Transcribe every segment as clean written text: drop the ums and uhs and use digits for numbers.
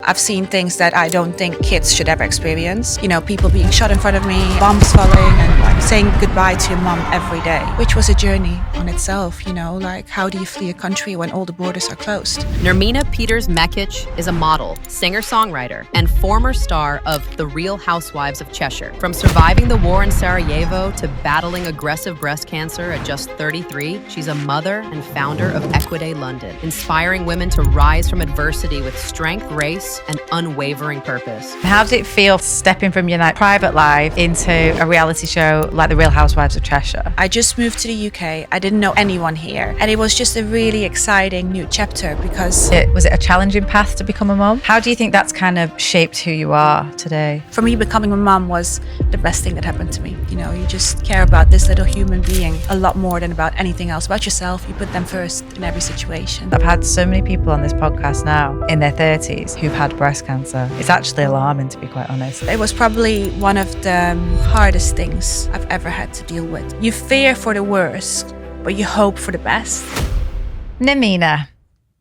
I've seen things that I don't think kids should ever experience. You know, people being shot in front of me, bombs falling, and like saying goodbye to your mom every day, which was a journey on itself, you know, like how do you flee a country when all the borders are closed? Nermina Pieters-Mekic is a model, singer-songwriter, and former star of The Real Housewives of Cheshire. From surviving the war in Sarajevo to battling aggressive breast cancer at just 33, she's a mother and founder of Equity London, inspiring women to rise from adversity with strength, grace, and unwavering purpose. How did it feel stepping from your private life into a reality show like The Real Housewives of Cheshire? I just moved to the UK. I didn't know anyone here. And it was just a really exciting new chapter because... Was it a challenging path to become a mum? How do you think that's kind of shaped who you are today? For me, becoming a mum was the best thing that happened to me. You know, you just care about this little human being a lot more than about anything else. About yourself, you put them first in every situation. I've had so many people on this podcast now in their 30s who've had breast cancer. It's actually alarming, to be quite honest. It was probably one of the hardest things I've ever had to deal with. You fear for the worst, but you hope for the best. Nermina,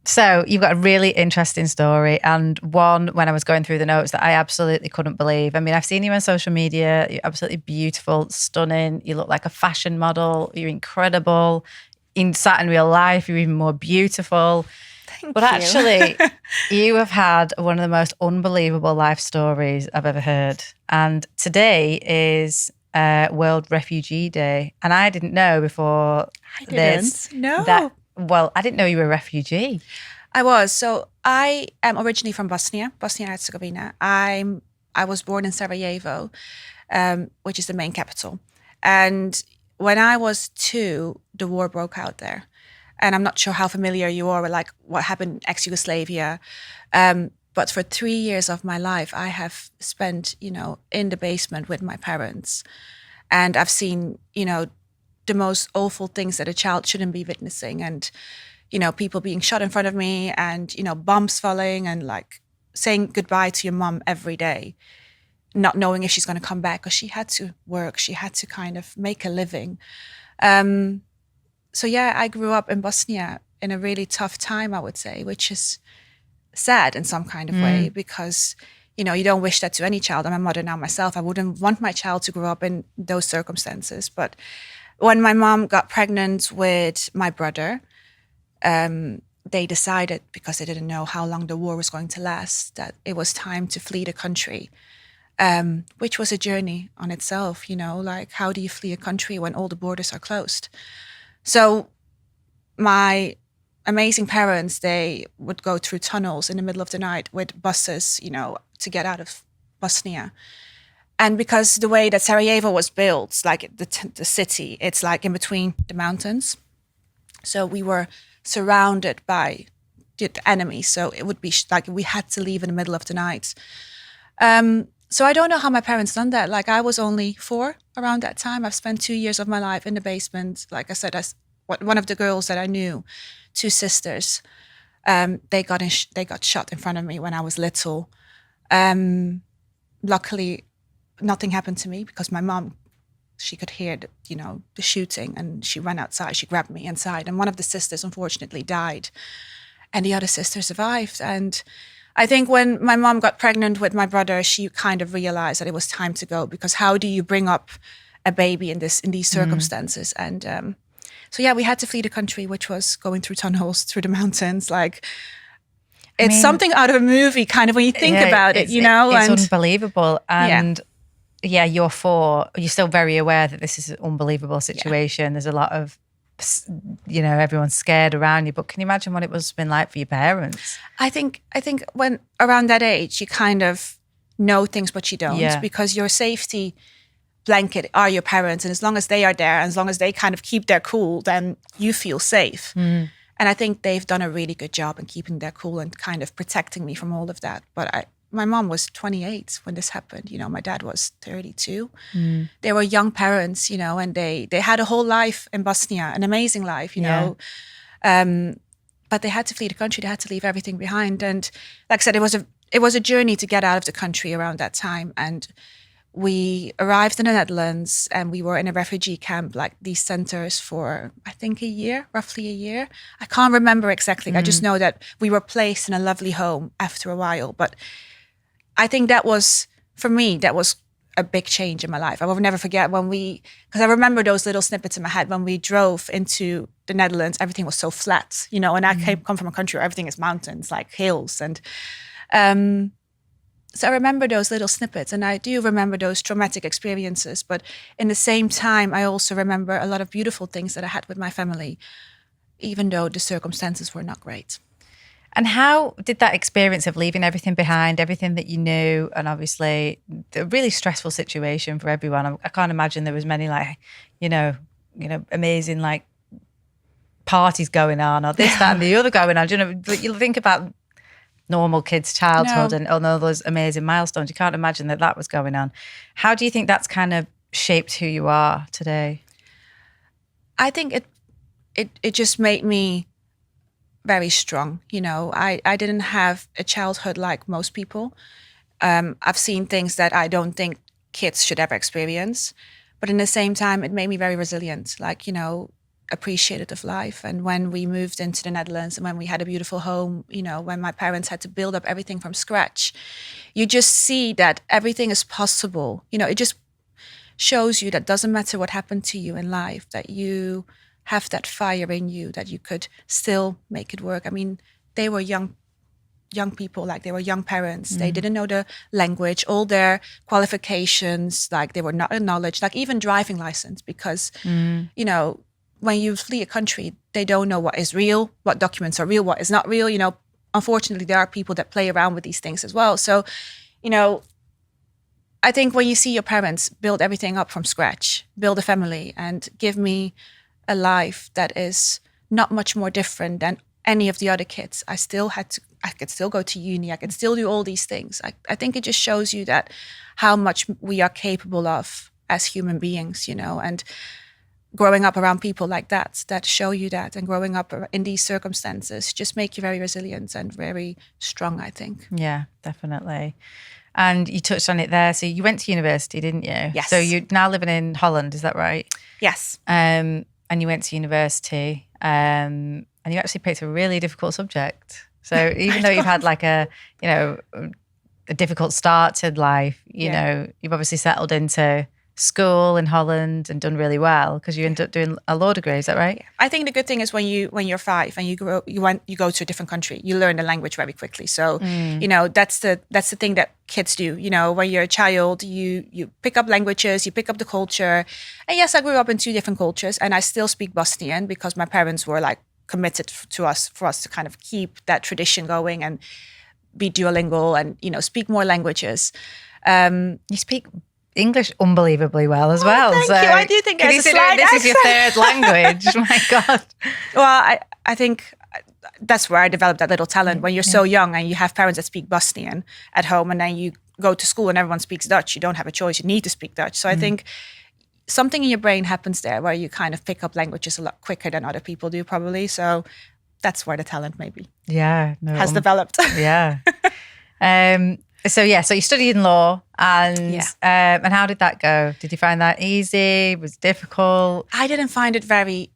so you've got a really interesting story, and one when I was going through the notes that I absolutely couldn't believe. I mean, I've seen you on social media. You're absolutely beautiful, stunning. You look like a fashion model. You're incredible. In real life, you're even more beautiful. But actually, you have had one of the most unbelievable life stories I've ever heard. And today is World Refugee Day. And I didn't know before I didn't know. I didn't know you were a refugee. I was. So I am originally from Bosnia and Herzegovina. I was born in Sarajevo, which is the main capital. And when I was 2, the war broke out there. And I'm not sure how familiar you are with like what happened in ex-Yugoslavia. But for 3 years of my life, I have spent, you know, in the basement with my parents. And I've seen, you know, the most awful things that a child shouldn't be witnessing. And, you know, people being shot in front of me and, you know, bombs falling and like saying goodbye to your mom every day, not knowing if she's going to come back because she had to work. She had to kind of make a living. So yeah, I grew up in Bosnia in a really tough time, I would say, which is sad in some kind of way because, you know, you don't wish that to any child. I'm a mother now myself. I wouldn't want my child to grow up in those circumstances. But when my mom got pregnant with my brother, they decided, because they didn't know how long the war was going to last, that it was time to flee the country, which was a journey on itself, you know, like how do you flee a country when all the borders are closed? So my amazing parents, they would go through tunnels in the middle of the night with buses, you know, to get out of Bosnia. And because the way that Sarajevo was built, like the city, it's like in between the mountains. So we were surrounded by the enemy. So it would be like we had to leave in the middle of the night. So I don't know how my parents done that. Like I was only 4 around that time. I've spent 2 years of my life in the basement. Like I said, one of the girls that I knew, 2 sisters, they got shot in front of me when I was little. Luckily, nothing happened to me because my mom, she could hear the shooting and she ran outside. She grabbed me inside, and one of the sisters unfortunately died, and the other sister survived. And I think when my mom got pregnant with my brother, she kind of realized that it was time to go, because how do you bring up a baby in these circumstances? And so yeah, we had to flee the country, which was going through tunnels, through the mountains. Like it's something out of a movie, kind of when you think about it, you know. It's unbelievable. And yeah, you're 4. You're still very aware that this is an unbelievable situation. Yeah. There's a lot of, you know, everyone's scared around you. But can you imagine what it must have been like for your parents? I think when around that age, you kind of know things, but you don't, because your safety blanket are your parents. And as long as they are there, and as long as they kind of keep their cool, then you feel safe. And I think they've done a really good job in keeping their cool and kind of protecting me from all of that. But my mom was 28 when this happened. You know, my dad was 32. They were young parents, you know, and they had a whole life in Bosnia, an amazing life, you know. But they had to flee the country. They had to leave everything behind. And like I said, it was a journey to get out of the country around that time. And we arrived in the Netherlands and we were in a refugee camp, like these centers for, I think, roughly a year. I can't remember exactly. I just know that we were placed in a lovely home after a while. But I think that was, for me, that was a big change in my life. I will never forget because I remember those little snippets in my head when we drove into the Netherlands, everything was so flat, and I come from a country where everything is mountains, like hills. And so I remember those little snippets, and I do remember those traumatic experiences. But in the same time, I also remember a lot of beautiful things that I had with my family, even though the circumstances were not great. And how did that experience of leaving everything behind, everything that you knew, and obviously a really stressful situation for everyone? I can't imagine there was many amazing like parties going on or this, that, and the other going on. But you think about normal kids' childhood and all those amazing milestones. You can't imagine that was going on. How do you think that's kind of shaped who you are today? I think it just made me very strong. I didn't have a childhood like most people. I've seen things that I don't think kids should ever experience. But in the same time, it made me very resilient, appreciative of life. And when we moved into the Netherlands and when we had a beautiful home, when my parents had to build up everything from scratch, you just see that everything is possible. It just shows you that doesn't matter what happened to you in life, that you have that fire in you, that you could still make it work. I mean, they were young people, like they were young parents. They didn't know the language, all their qualifications, like they were not acknowledged, like even driving license, because, when you flee a country, they don't know what is real, what documents are real, what is not real. Unfortunately, there are people that play around with these things as well. So, I think when you see your parents build everything up from scratch, build a family and give me a life that is not much more different than any of the other kids. I could still go to uni. I could still do all these things. I think it just shows you that how much we are capable of as human beings, and growing up around people like that show you that, and growing up in these circumstances just make you very resilient and very strong, I think. Yeah, definitely. And you touched on it there. So you went to university, didn't you? Yes. So you're now living in Holland, is that right? Yes. And you went to university, and you actually picked a really difficult subject. So even though you've had like a difficult start to life, you've obviously settled into school in Holland and done really well because you ended up doing a law degree. Is that right? Yeah. I think the good thing is when you're 5 and you go to a different country, you learn the language very quickly. So that's the thing that kids do. When you're a child, you pick up languages, you pick up the culture. And yes, I grew up in 2 different cultures, and I still speak Bosnian because my parents were like committed to us for us to kind of keep that tradition going and be duolingual and speak more languages. You speak English unbelievably well as well. Thank you. I do think there's a slight this is your third language. My God. Well, I think that's where I developed that little talent. When you're so young and you have parents that speak Bosnian at home, and then you go to school and everyone speaks Dutch, you don't have a choice. You need to speak Dutch. So I think something in your brain happens there where you kind of pick up languages a lot quicker than other people do, probably. So that's where the talent maybe has developed. Yeah. So you studied in law, and how did that go? Did you find that easy? Was it difficult? I didn't find it very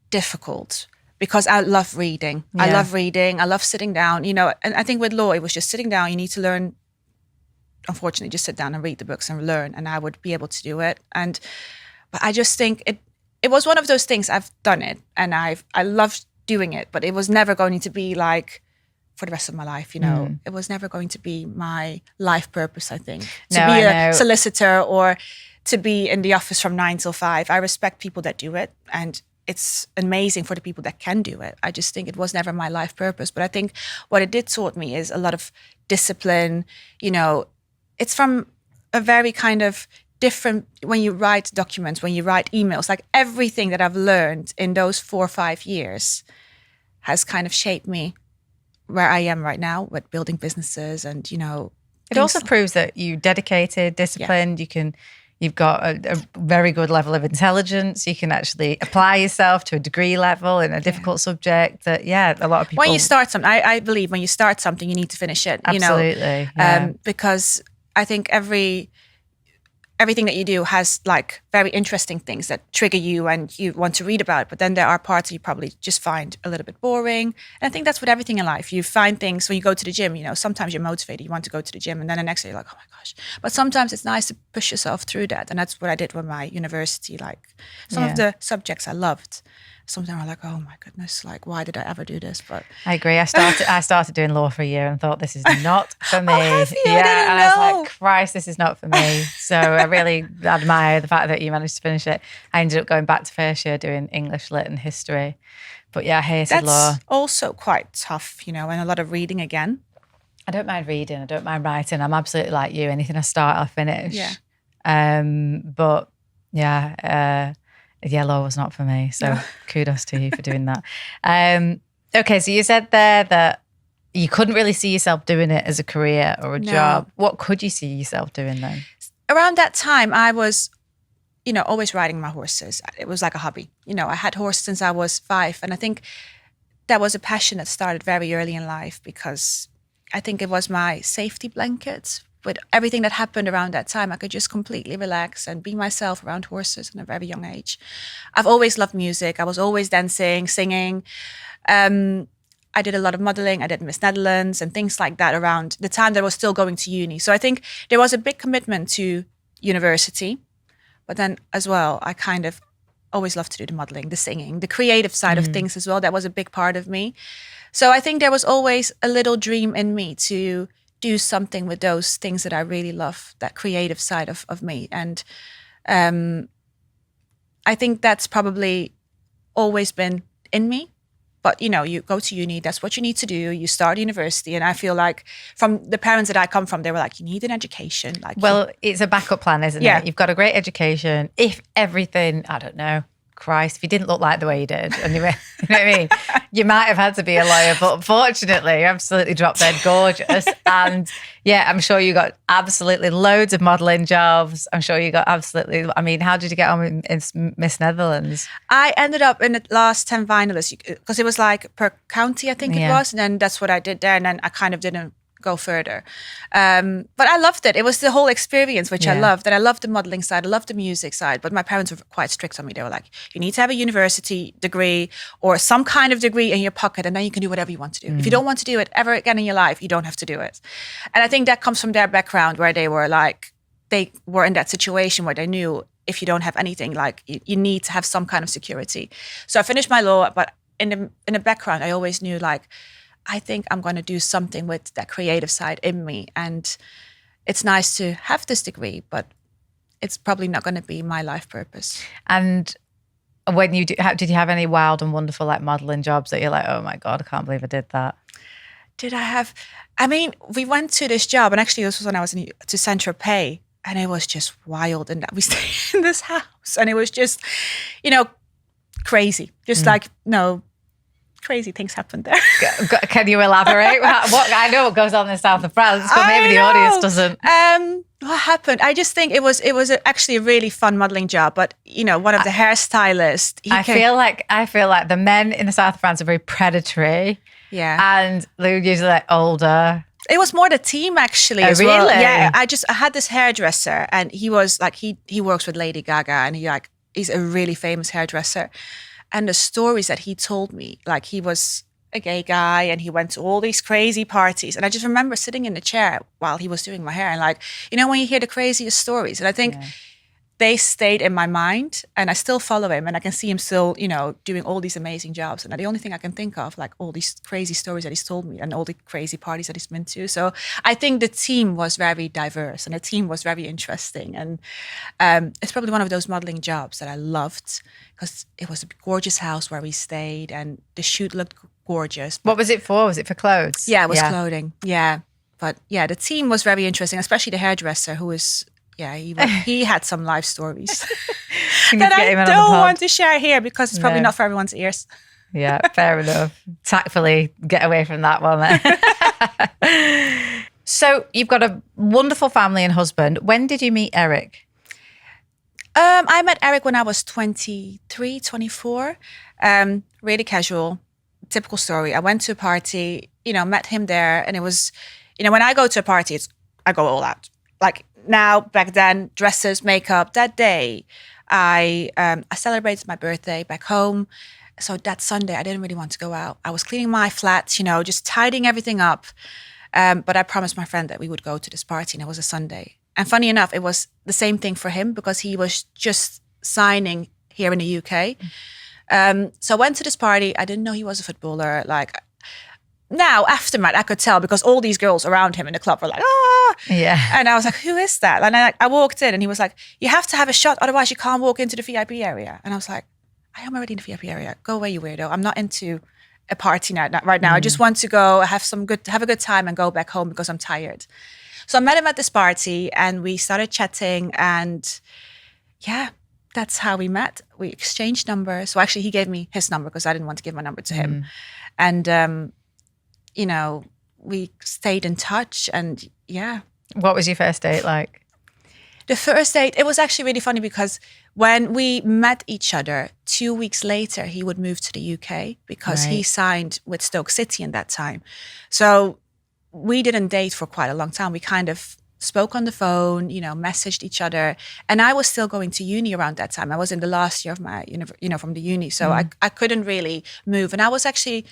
difficult because I love reading. Yeah. I love sitting down, and I think with law, it was just sitting down. You need to learn. Unfortunately, just sit down and read the books and learn, and I would be able to do it. But I just think it was one of those things. I've done it, and I loved doing it, but it was never going to be like for the rest of my life, It was never going to be my life purpose, I think. To be a solicitor or to be in the office from 9 till 5. I respect people that do it, and it's amazing for the people that can do it. I just think it was never my life purpose. But I think what it did taught me is a lot of discipline. It's from a very kind of different, when you write documents, when you write emails, like everything that I've learned in those 4 or 5 years has kind of shaped me where I am right now with building businesses and, It also proves that you dedicated, disciplined, you've got a very good level of intelligence. You can actually apply yourself to a degree level in a difficult subject that, a lot of people... When you start something, I believe when you start something, you need to finish it. Absolutely. Because I think every everything that you do has like very interesting things that trigger you and you want to read about. But then there are parts you probably just find a little bit boring. And I think that's with everything in life. You find things when you go to the gym, sometimes you're motivated, you want to go to the gym, and then the next day you're like, oh my gosh. But sometimes it's nice to push yourself through that. And that's what I did with my university. Like some of the subjects I loved. Sometimes I'm like, oh my goodness, like why did I ever do this? But I agree. I started doing law for a year and thought this is not for me. Have you? Yeah, I didn't and know. I was like, Christ, this is not for me. So I really admire the fact that you managed to finish it. I ended up going back to first year doing English, Lit and History. But yeah, I hated law. That's also quite tough, and a lot of reading again. I don't mind reading. I don't mind writing. I'm absolutely like you. Anything I start, I'll finish. Yeah. But yeah, law was not for me. So kudos to you for doing that. Okay, so you said there that you couldn't really see yourself doing it as a career or a job. What could you see yourself doing then? Around that time, I was, always riding my horses. It was like a hobby. I had horses since I was 5. And I think that was a passion that started very early in life because I think it was my safety blanket. With everything that happened around that time, I could just completely relax and be myself around horses at a very young age. I've always loved music. I was always dancing, singing. I did a lot of modeling. I did Miss Netherlands and things like that around the time that I was still going to uni. So I think there was a big commitment to university. But then as well, I kind of always loved to do the modeling, the singing, the creative side of things as well. That was a big part of me. So I think there was always a little dream in me to do something with those things that I really love, that creative side of me. And I think that's probably always been in me. But, you go to uni, that's what you need to do. You start university. And I feel like from the parents that I come from, they were like, you need an education. Well, it's a backup plan, isn't it? You've got a great education. If everything, I don't know, Christ, if you didn't look like the way you did, and you know what I mean? You might have had to be a lawyer, but fortunately, you're absolutely drop dead gorgeous. And yeah, I'm sure you got absolutely loads of modelling jobs. I'm sure you got absolutely, how did you get on in Miss Netherlands? I ended up in the last 10 finalists because it was like per county, I think it was. And then that's what I did there. And then I kind of didn't go further. But I loved it. It was the whole experience, which I loved. And I loved the modeling side. I loved the music side. But my parents were quite strict on me. They were like, you need to have a university degree or some kind of degree in your pocket, and then you can do whatever you want to do. If you don't want to do it ever again in your life, you don't have to do it. And I think that comes from their background where they were in that situation where they knew if you don't have anything, like you need to have some kind of security. So I finished my law, but in the background, I always knew like, I think I'm going to do something with that creative side in me. And it's nice to have this degree, but it's probably not going to be my life purpose. And when you did you have any wild and wonderful like modeling jobs that you're like, oh my God, I can't believe I did that? Did I have? We went to this job, and actually this was when I was to Saint-Tropez, and it was just wild. And we stayed in this house, and it was just, crazy. Just crazy things happened there. Can you elaborate? What I know what goes on in the south of France, but maybe the audience doesn't. What happened? I just think it was actually a really fun modeling job. But one of the hairstylists. I feel like the men in the south of France are very predatory. Yeah, and they're usually like older. It was more the team actually. As really? Well. Yeah, I had this hairdresser, and he was like he works with Lady Gaga, and he's a really famous hairdresser. And the stories that he told me, like he was a gay guy and he went to all these crazy parties. And I just remember sitting in the chair while he was doing my hair and like, when you hear the craziest stories. And I think they stayed in my mind, and I still follow him, and I can see him still, doing all these amazing jobs. And the only thing I can think of, like all these crazy stories that he's told me and all the crazy parties that he's been to. So I think the team was very diverse and the team was very interesting. And it's probably one of those modeling jobs that I loved because it was a gorgeous house where we stayed and the shoot looked gorgeous. What was it for? Was it for clothes? Yeah, it was clothing. Yeah. But yeah, the team was very interesting, especially the hairdresser who was... Yeah, he had some life stories that I don't want to share here because it's probably not for everyone's ears. Yeah, fair enough. Tactfully get away from that one then. So you've got a wonderful family and husband. When did you meet Erik? I met Erik when I was 23, 24. Really casual, typical story. I went to a party, met him there, and it was, when I go to a party, I go all out. like now, back then, dresses, makeup. That day, I celebrated my birthday back home. So that Sunday, I didn't really want to go out. I was cleaning my flat, you know, just tidying everything up. But I promised my friend that we would go to this party, and it was a Sunday. And funny enough, it was the same thing for him because he was just signing here in the UK. So I went to this party. I didn't know he was a footballer. Like now, aftermath, I could tell because all these girls around him in the club were like, ah. Yeah. And I was like, who is that? And I walked in and he was like, you have to have a shot. Otherwise you can't walk into the VIP area. And I was like, I am already in the VIP area. Go away, you weirdo. I'm not into a party night right now. I just want to go have a good time and go back home because I'm tired. So I met him at this party and we started chatting, and yeah, that's how we met. We exchanged numbers. So actually he gave me his number because I didn't want to give my number to him. And, you know, we stayed in touch, and yeah. What was your first date like? The first date, it was actually really funny because when we met each other, 2 weeks later, he would move to the UK because he signed with Stoke City in that time. So we didn't date for quite a long time. We kind of spoke on the phone, you know, messaged each other. And I was still going to uni around that time. I was in the last year of my, from the uni. So I couldn't really move. And I was actually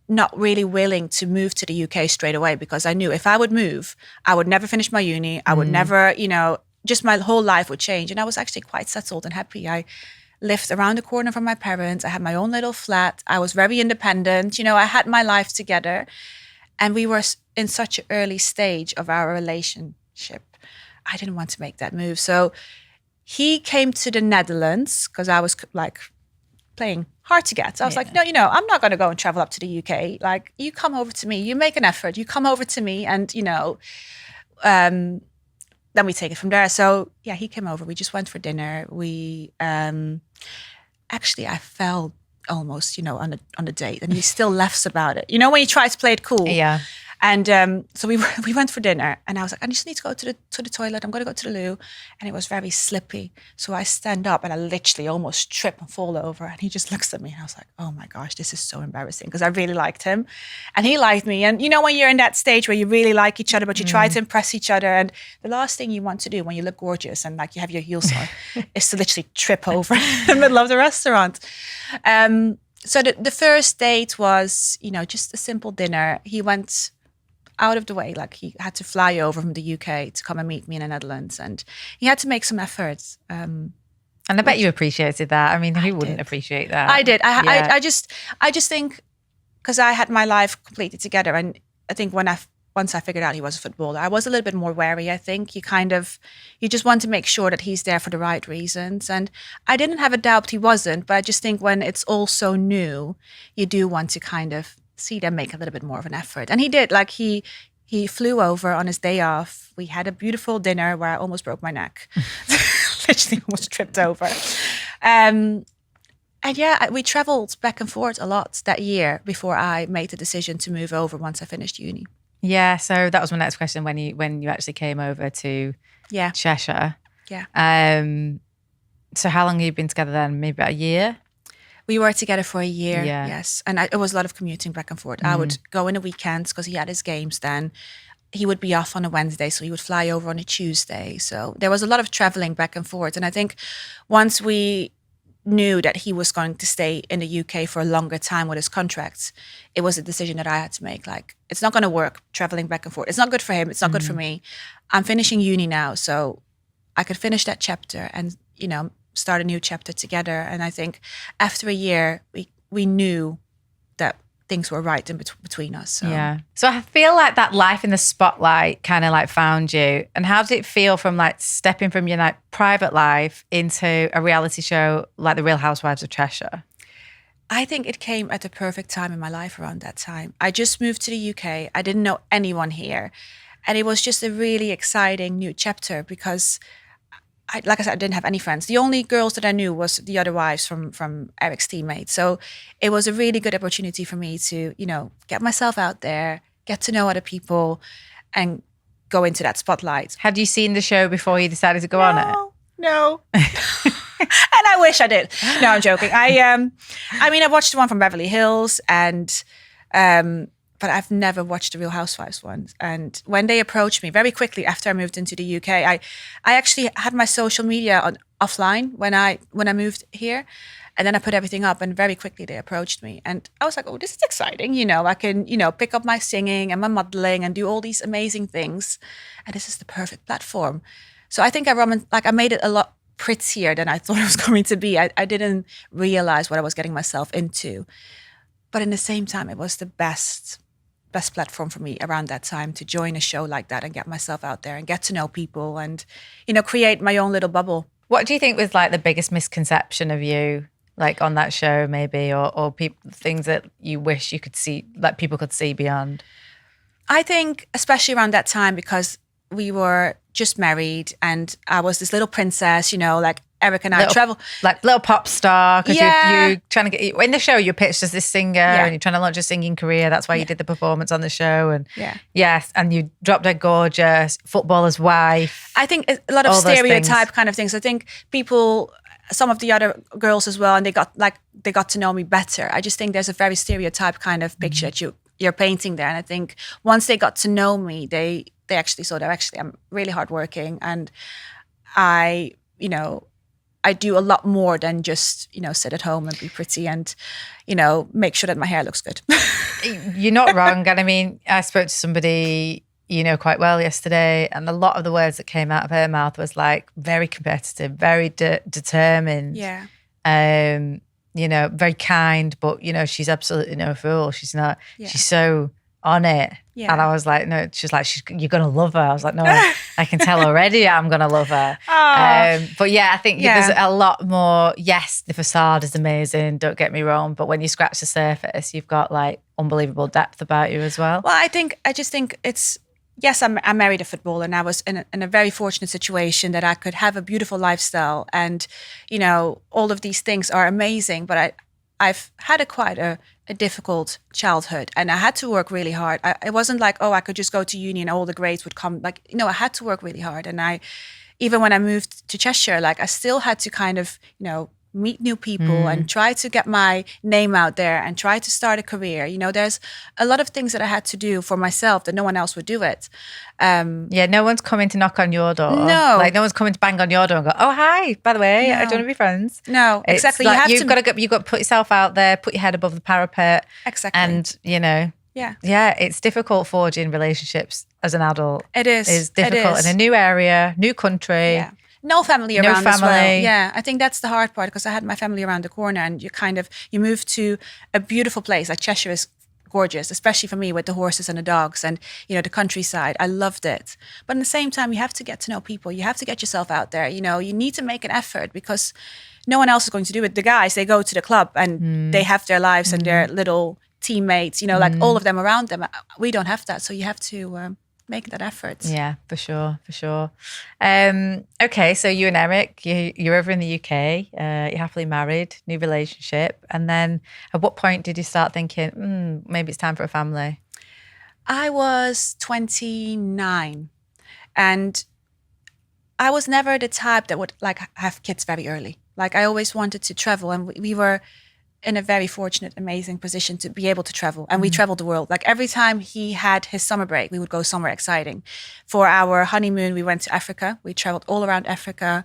not really willing to move to the UK straight away because I knew if I would move, I would never finish my uni. I would never, just my whole life would change. And I was actually quite settled and happy. I lived around the corner from my parents. I had my own little flat. I was very independent. I had my life together. And we were in such an early stage of our relationship. I didn't want to make that move. So he came to the Netherlands because I was like playing hard to get. So I was like, no, I'm not going to go and travel up to the UK. Like, you come over to me. You make an effort. You come over to me, and then we take it from there. So yeah, he came over. We just went for dinner. We actually, I fell almost, on a date, and he still laughs about it. When you try to play it cool. Yeah. And so we went for dinner, and I was like, I just need to go to the toilet. I'm going to go to the loo. And it was very slippy. So I stand up and I literally almost trip and fall over. And he just looks at me and I was like, oh my gosh, this is so embarrassing, because I really liked him and he liked me. And when you're in that stage where you really like each other, but you try to impress each other, and the last thing you want to do when you look gorgeous and like you have your heels on is to literally trip over in the middle of the restaurant. So the first date was, just a simple dinner. He went out of the way, like he had to fly over from the UK to come and meet me in the Netherlands, and he had to make some efforts. And I bet you appreciated that. I mean, who wouldn't appreciate that? I did. I just think because I had my life completely together, and I think once I figured out he was a footballer, I was a little bit more wary. I think you just want to make sure that he's there for the right reasons, and I didn't have a doubt he wasn't. But I just think when it's all so new, you do want to kind of see them make a little bit more of an effort. And he did. Like he flew over on his day off. We had a beautiful dinner where I almost broke my neck. Literally almost tripped over. And yeah, we traveled back and forth a lot that year before I made the decision to move over once I finished uni. Yeah, so that was my next question, when you actually came over to Cheshire. Yeah. So how long have you been together then? Maybe about a year? We were together for a year, yes. And it was a lot of commuting back and forth. I would go in the weekends because he had his games then. He would be off on a Wednesday, so he would fly over on a Tuesday. So there was a lot of traveling back and forth. And I think once we knew that he was going to stay in the UK for a longer time with his contracts, it was a decision that I had to make. Like, it's not going to work traveling back and forth. It's not good for him. It's not good for me. I'm finishing uni now, so I could finish that chapter and, start a new chapter together. And I think after a year, we knew that things were right in between us. So. Yeah. So I feel like that life in the spotlight kind of like found you. And how did it feel from like stepping from your like private life into a reality show like the Real Housewives of Cheshire? I think it came at the perfect time in my life around that time. I just moved to the UK. I didn't know anyone here. And it was just a really exciting new chapter because like I said, I didn't have any friends. The only girls that I knew was the other wives from Erik's teammates. So it was a really good opportunity for me to, get myself out there, get to know other people, and go into that spotlight. Had you seen the show before you decided to go on it? No. And I wish I did. No, I'm joking. I watched the one from Beverly Hills, and but I've never watched the Real Housewives ones. And when they approached me very quickly after I moved into the UK, I actually had my social media on offline when I moved here. And then I put everything up, and very quickly they approached me. And I was like, oh, this is exciting. I can, pick up my singing and my modeling and do all these amazing things. And this is the perfect platform. So I think I made it a lot prettier than I thought it was going to be. I didn't realize what I was getting myself into. But in the same time, it was the best platform for me around that time to join a show like that and get myself out there and get to know people and, create my own little bubble. What do you think was like the biggest misconception of you, like on that show maybe, or things that you wish you could see, like people could see beyond? I think especially around that time, because we were just married and I was this little princess, like Erik and I travel. Like little pop star, because Yeah. you're trying to get, in the show you're pitched as this singer and you're trying to launch a singing career. That's why you did the performance on the show. And yes, and you dropped dead gorgeous, footballer's wife. I think a lot of stereotype kind of things. I think some of the other girls as well, and they got to know me better. I just think there's a very stereotype kind of picture that you're painting there. And I think once they got to know me, they actually saw that I'm really hardworking, and I do a lot more than just, sit at home and be pretty and, make sure that my hair looks good. You're not wrong. And I mean, I spoke to somebody, quite well yesterday, and a lot of the words that came out of her mouth was like very competitive, very determined. Yeah. Very kind, but, she's absolutely no fool. She's not, she's so on it. Yeah. And I was like, no, she's like, you're going to love her. I was like, no, I can tell already I'm going to love her. But yeah, I think there's a lot more. Yes, the facade is amazing, don't get me wrong. But when you scratch the surface, you've got like unbelievable depth about you as well. Well, I just think it's, yes, I married a footballer, and I was in a very fortunate situation that I could have a beautiful lifestyle. And, all of these things are amazing. But I've had quite a difficult childhood, and I had to work really hard. It wasn't like, I could just go to uni and all the grades would come. Like, I had to work really hard. And even when I moved to Cheshire, like I still had to kind of, meet new people and try to get my name out there and try to start a career. There's a lot of things that I had to do for myself that no one else would do it. No one's coming to knock on your door. No. Like no one's coming to bang on your door and go, oh, hi, by the way, I don't want to be friends. No, exactly. Like you've got to put yourself out there, put your head above the parapet. Exactly. And, it's difficult forging relationships as an adult. It is. It's difficult in a new area, new country. Yeah. No family around as well. Yeah, I think that's the hard part, because I had my family around the corner, and you move to a beautiful place. Like Cheshire is gorgeous, especially for me with the horses and the dogs and, the countryside. I loved it. But at the same time, you have to get to know people. You have to get yourself out there. You need to make an effort, because no one else is going to do it. The guys, they go to the club and they have their lives and their little teammates, like all of them around them. We don't have that. So you have to make that effort. Yeah, for sure. Okay, so you and Erik, you're over in the UK, you're happily married, new relationship. And then at what point did you start thinking, maybe it's time for a family? I was 29, and I was never the type that would like have kids very early. Like I always wanted to travel, and we were in a very fortunate, amazing position to be able to travel. And we traveled the world. Like every time he had his summer break, we would go somewhere exciting. For our honeymoon, we went to Africa. We traveled all around Africa.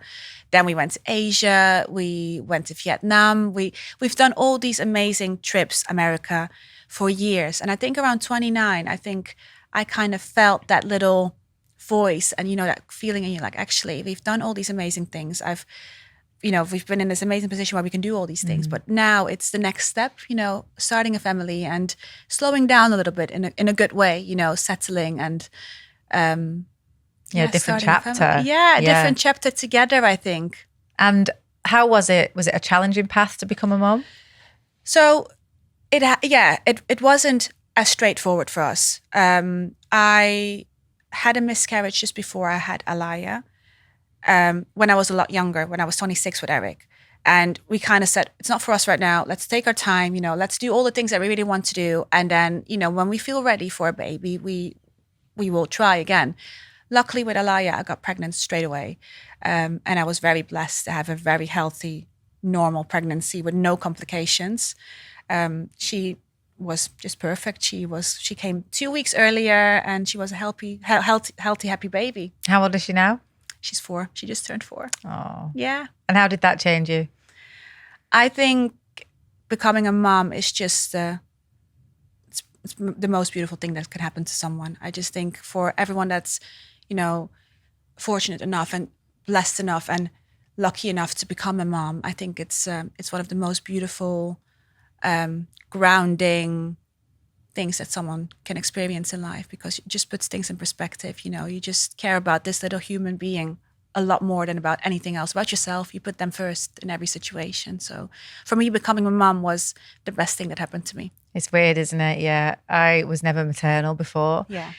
Then we went to Asia. We went to Vietnam. We've done all these amazing trips, America, for years. And I think around 29, I think I kind of felt that little voice and, that feeling in you, like, actually, we've done all these amazing things. We've been in this amazing position where we can do all these things, but now it's the next step, starting a family and slowing down a little bit in a good way, settling and, different chapter. Different chapter together, I think. And how was it? Was it a challenging path to become a mom? So it wasn't as straightforward for us. I had a miscarriage just before I had Alaya. When I was a lot younger, when I was 26 with Erik. And we kind of said, it's not for us right now. Let's take our time, let's do all the things that we really want to do. And then, when we feel ready for a baby, we will try again. Luckily with Alaya, I got pregnant straight away. And I was very blessed to have a very healthy, normal pregnancy with no complications. She was just perfect. She came 2 weeks earlier, and she was a healthy, happy baby. How old is she now? She's 4. She just turned 4. Oh. Yeah. And how did that change you? I think becoming a mom is just it's the most beautiful thing that can happen to someone. I just think for everyone that's, fortunate enough and blessed enough and lucky enough to become a mom, I think it's one of the most beautiful, grounding things that someone can experience in life, because it just puts things in perspective. You just care about this little human being a lot more than about anything else, about yourself. You put them first in every situation. So for me, becoming a mom was the best thing that happened to me. It's weird, isn't it? Yeah. I was never maternal before. Yeah.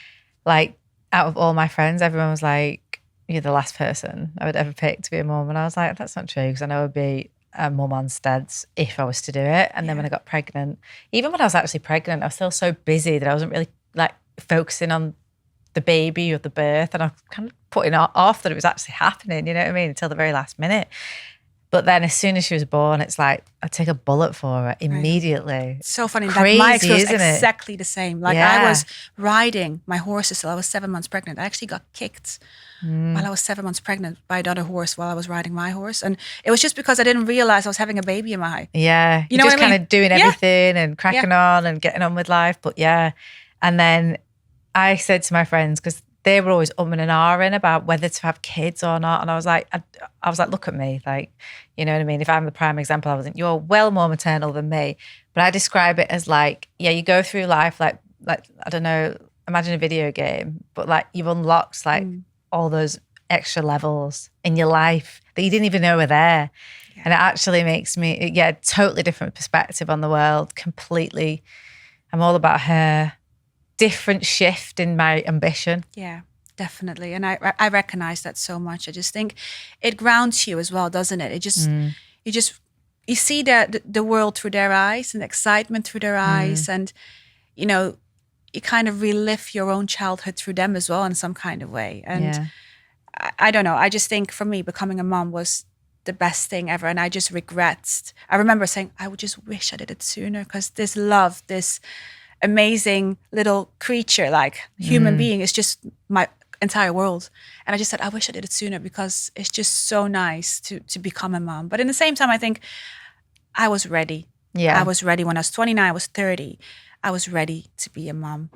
Like, out of all my friends, everyone was like, you're the last person I would ever pick to be a mom. And I was like, that's not true, because I know I'd be a mum on steads if I was to do it. And then when I got pregnant, even when I was actually pregnant, I was still so busy that I wasn't really like focusing on the baby or the birth, and I was kind of putting it off that it was actually happening, you know what I mean, until the very last minute. But then as soon as she was born, it's like I'd take a bullet for her immediately. It's so funny. Crazy, my experience isn't it? Exactly the same. Like I was riding my horses till I was 7 months pregnant. I actually got kicked while I was 7 months pregnant by another horse while I was riding my horse. And it was just because I didn't realize I was having a baby in my eye. Yeah. You know just what I mean? kind of doing everything and cracking on and getting on with life. But yeah. And then I said to my friends, because they were always umming and ahhing about whether to have kids or not. And I was like, look at me. Like, you know what I mean? If I'm the prime example, I wasn't, you're well more maternal than me. But I describe it as like, yeah, you go through life like I don't know, imagine a video game, but like you've unlocked like all those extra levels in your life that you didn't even know were there. Yeah. And it actually makes me, totally different perspective on the world, completely. I'm all about her. Different shift in my ambition. Yeah, definitely. And I recognize that so much. I just think it grounds you as well, doesn't it? It just, you see the world through their eyes and the excitement through their eyes. And, you kind of relive your own childhood through them as well in some kind of way. And I don't know. I just think for me, becoming a mom was the best thing ever. And I just I remember saying, I would just wish I did it sooner, because this love, this amazing little creature, like human being, is just my entire world. And I just said, I wish I did it sooner, because it's just so nice to become a mom. But in the same time, I think I was ready. Yeah. I was ready when I was 29, I was 30. I was ready to be a mom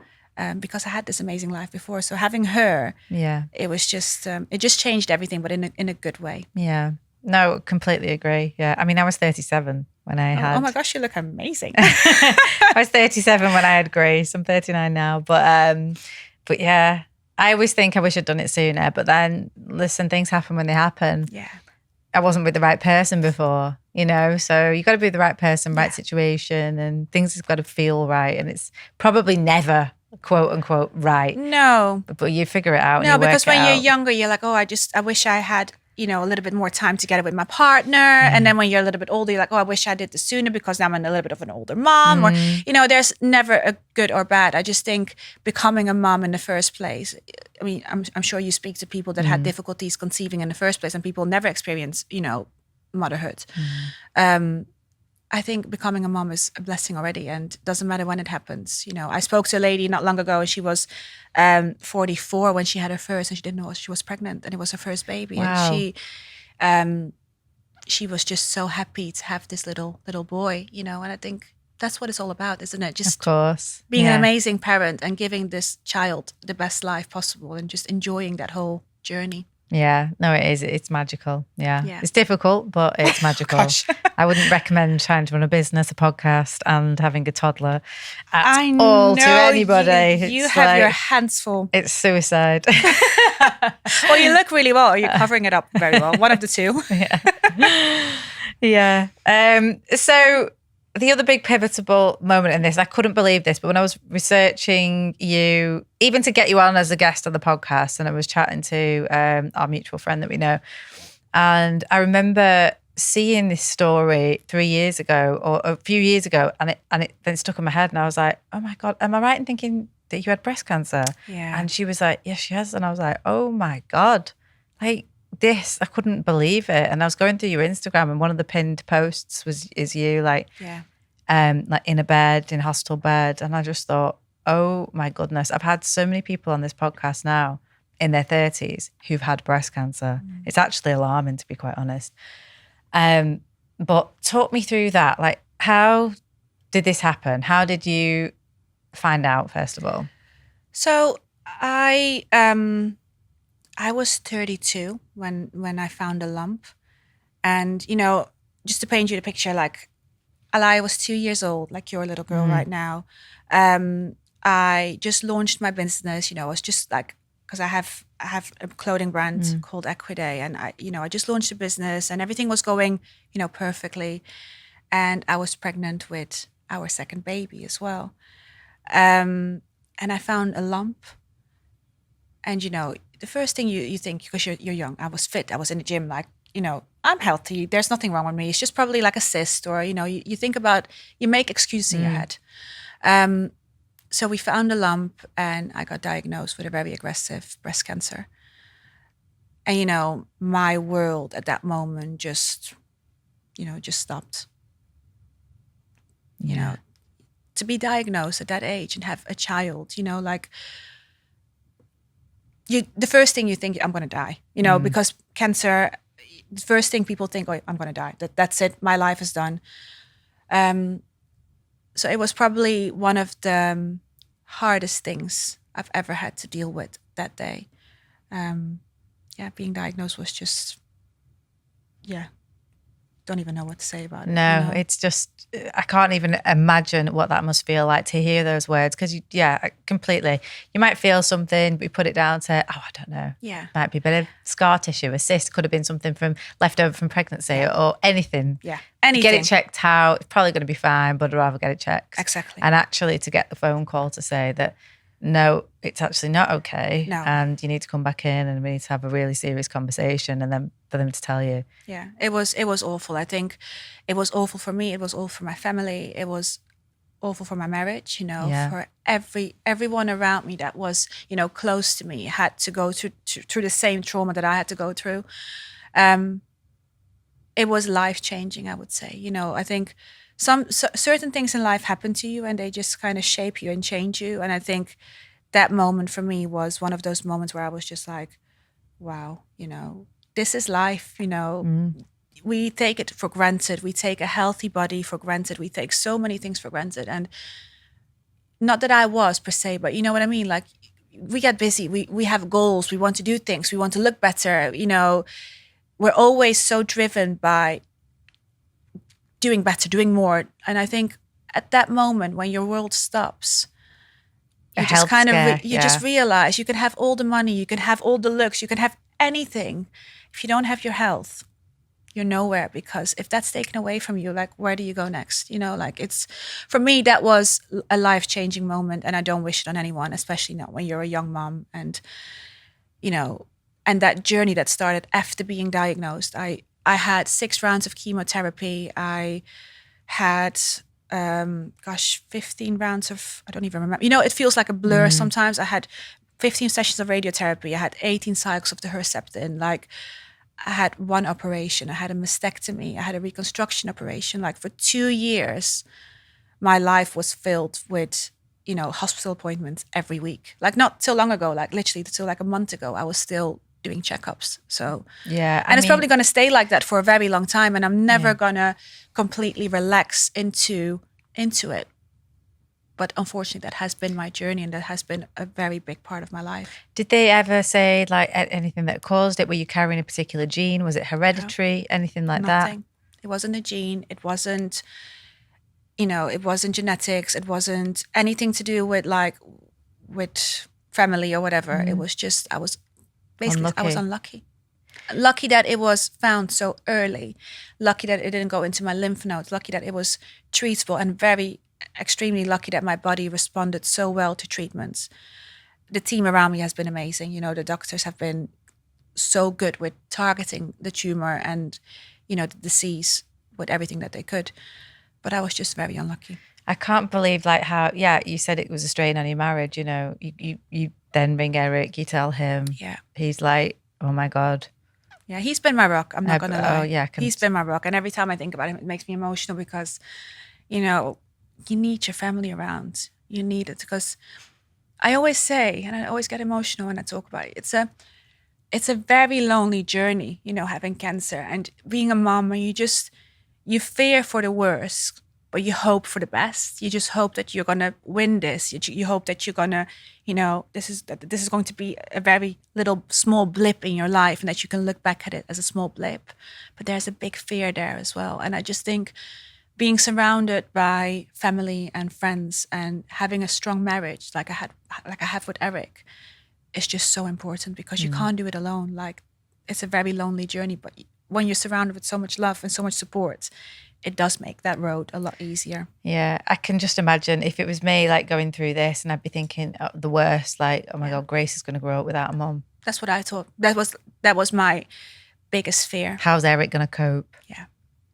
because I had this amazing life before. So having her, it was just, it just changed everything, but in a good way. Yeah. No, completely agree. Yeah. I mean, I was 37 when I had... Oh my gosh, you look amazing. I was 37 when I had Grace. I'm 39 now. But yeah, I always think I wish I'd done it sooner. But then, listen, things happen when they happen. Yeah. I wasn't with the right person before, so you got to be the right person, right situation, and things have got to feel right. And it's probably never, quote unquote, right. No. But you figure it out. No, because when you're younger, you're like, oh, I wish I had... a little bit more time together with my partner. And then when you're a little bit older, you're like, oh, I wish I did this sooner, because now I'm a little bit of an older mom. Or, there's never a good or bad. I just think becoming a mom in the first place, I mean, I'm sure you speak to people that had difficulties conceiving in the first place, and people never experience, motherhood. I think becoming a mom is a blessing already, and it doesn't matter when it happens. I spoke to a lady not long ago, and she was 44 when she had her first, and she didn't know she was pregnant, and it was her first baby. Wow. And she was just so happy to have this little boy, and I think that's what it's all about, isn't it? Just of course. Being an amazing parent and giving this child the best life possible, and just enjoying that whole journey. Yeah, no, it is. It's magical. Yeah. It's difficult, but it's magical. I wouldn't recommend trying to run a business, a podcast, and having a toddler at all to anybody. You have your hands full. It's suicide. Well, you look really well. You're covering it up very well. One of the two. Yeah. So the other big pivotal moment in this, I couldn't believe this, but when I was researching you, even to get you on as a guest on the podcast, and I was chatting to our mutual friend that we know, and I remember seeing this story 3 years ago or a few years ago, and it then stuck in my head, and I was like, oh my God, am I right in thinking that you had breast cancer? Yeah. And she was like, yes, she has. And I was like, oh my God, like this, I couldn't believe it. And I was going through your Instagram, and one of the pinned posts is you like, like in a bed, in a hospital bed. And I just thought, oh my goodness, I've had so many people on this podcast now in their 30s who've had breast cancer. It's actually alarming, to be quite honest. But talk me through that. Like, how did this happen? How did you find out, first of all? So I was 32 when I found a lump. And, just to paint you the picture, like, I was 2 years old, like your little girl right now. I just launched my business, I was just like, because I have a clothing brand called Equiday, and I just launched a business and everything was going, perfectly. And I was pregnant with our second baby as well. And I found a lump. And, the first thing you think, because you're young, I was fit, I was in the gym, like, I'm healthy, there's nothing wrong with me. It's just probably like a cyst, or, you think about, you make excuses in your head. So we found a lump and I got diagnosed with a very aggressive breast cancer. And, my world at that moment just stopped. To be diagnosed at that age and have a child, like, the first thing you think, I'm going to die, because cancer, the first thing people think, oh, I'm going to die. That's it. My life is done. So it was probably one of the hardest things I've ever had to deal with that day. Being diagnosed was just, don't even know what to say about it. No, it's just, I can't even imagine what that must feel like to hear those words. Because, completely. You might feel something, but you put it down to, I don't know. Yeah. Might be a bit of scar tissue, a cyst, could have been something from left over from pregnancy or anything. Yeah, anything. Get it checked out. It's probably going to be fine, but I'd rather get it checked. Exactly. And actually to get the phone call to say that, no, it's actually not okay. No. And you need to come back in and we need to have a really serious conversation, and then for them to tell you. Yeah, it was awful. I think it was awful for me. It was awful for my family. It was awful for my marriage, for everyone around me that was, close to me, had to go through the same trauma that I had to go through. It was life-changing, I would say. I think certain things in life happen to you and they just kind of shape you and change you. And I think that moment for me was one of those moments where I was just like, wow, this is life, We take it for granted. We take a healthy body for granted. We take so many things for granted. And not that I was per se, but you know what I mean? Like, we get busy. We have goals. We want to do things. We want to look better. We're always so driven by doing better, doing more. And I think at that moment when your world stops, you just kind of just realize you can have all the money, you can have all the looks, you can have anything. If you don't have your health, you're nowhere, because if that's taken away from you, like, where do you go next? It's, for me, that was a life-changing moment, and I don't wish it on anyone, especially not when you're a young mom. And, and that journey that started after being diagnosed, I had 6 rounds of chemotherapy. I had, 15 rounds of, I don't even remember. It feels like a blur sometimes. I had 15 sessions of radiotherapy. I had 18 cycles of the Herceptin. Like, I had 1 operation. I had a mastectomy. I had a reconstruction operation. Like, for 2 years, my life was filled with, hospital appointments every week. Like, not so long ago, like literally till like a month ago, I was still doing checkups. So it's probably going to stay like that for a very long time, and I'm never gonna completely relax into it. But unfortunately, that has been my journey, and that has been a very big part of my life. Did they ever say like anything that caused it? Were you carrying a particular gene? Was it hereditary? No, anything like nothing. That? It wasn't a gene. It wasn't, it wasn't genetics. It wasn't anything to do with family or whatever. It was just, I was unlucky. Lucky that it was found so early. Lucky that it didn't go into my lymph nodes. Lucky that it was treatable, and extremely lucky that my body responded so well to treatments. The team around me has been amazing. The doctors have been so good with targeting the tumor and, the disease with everything that they could. But I was just very unlucky. I can't believe how, you said it was a strain on your marriage, you then ring Erik, you tell him. Yeah. He's like, oh my God. Yeah, he's been my rock. I'm not going to lie. Oh, yeah. He's been my rock. And every time I think about him, it makes me emotional because, you know, you need your family around. You need it, because I always say, and I always get emotional when I talk about it, it's a very lonely journey, you know, having cancer and being a mom, and you fear for the worst, but you hope for the best. You just hope that you're gonna win this. You hope that you're gonna, you know, this is going to be a very little small blip in your life, and that you can look back at it as a small blip. But there's a big fear there as well. And I just think being surrounded by family and friends and having a strong marriage like I have with Erik is just so important, because you can't do it alone. Like, it's a very lonely journey, but when you're surrounded with so much love and so much support, it does make that road a lot easier. Yeah, I can just imagine if it was me, like, going through this, and I'd be thinking the worst, like, oh my God, Grace is going to grow up without a mum. That's what I thought. That was my biggest fear. How's Erik going to cope? Yeah.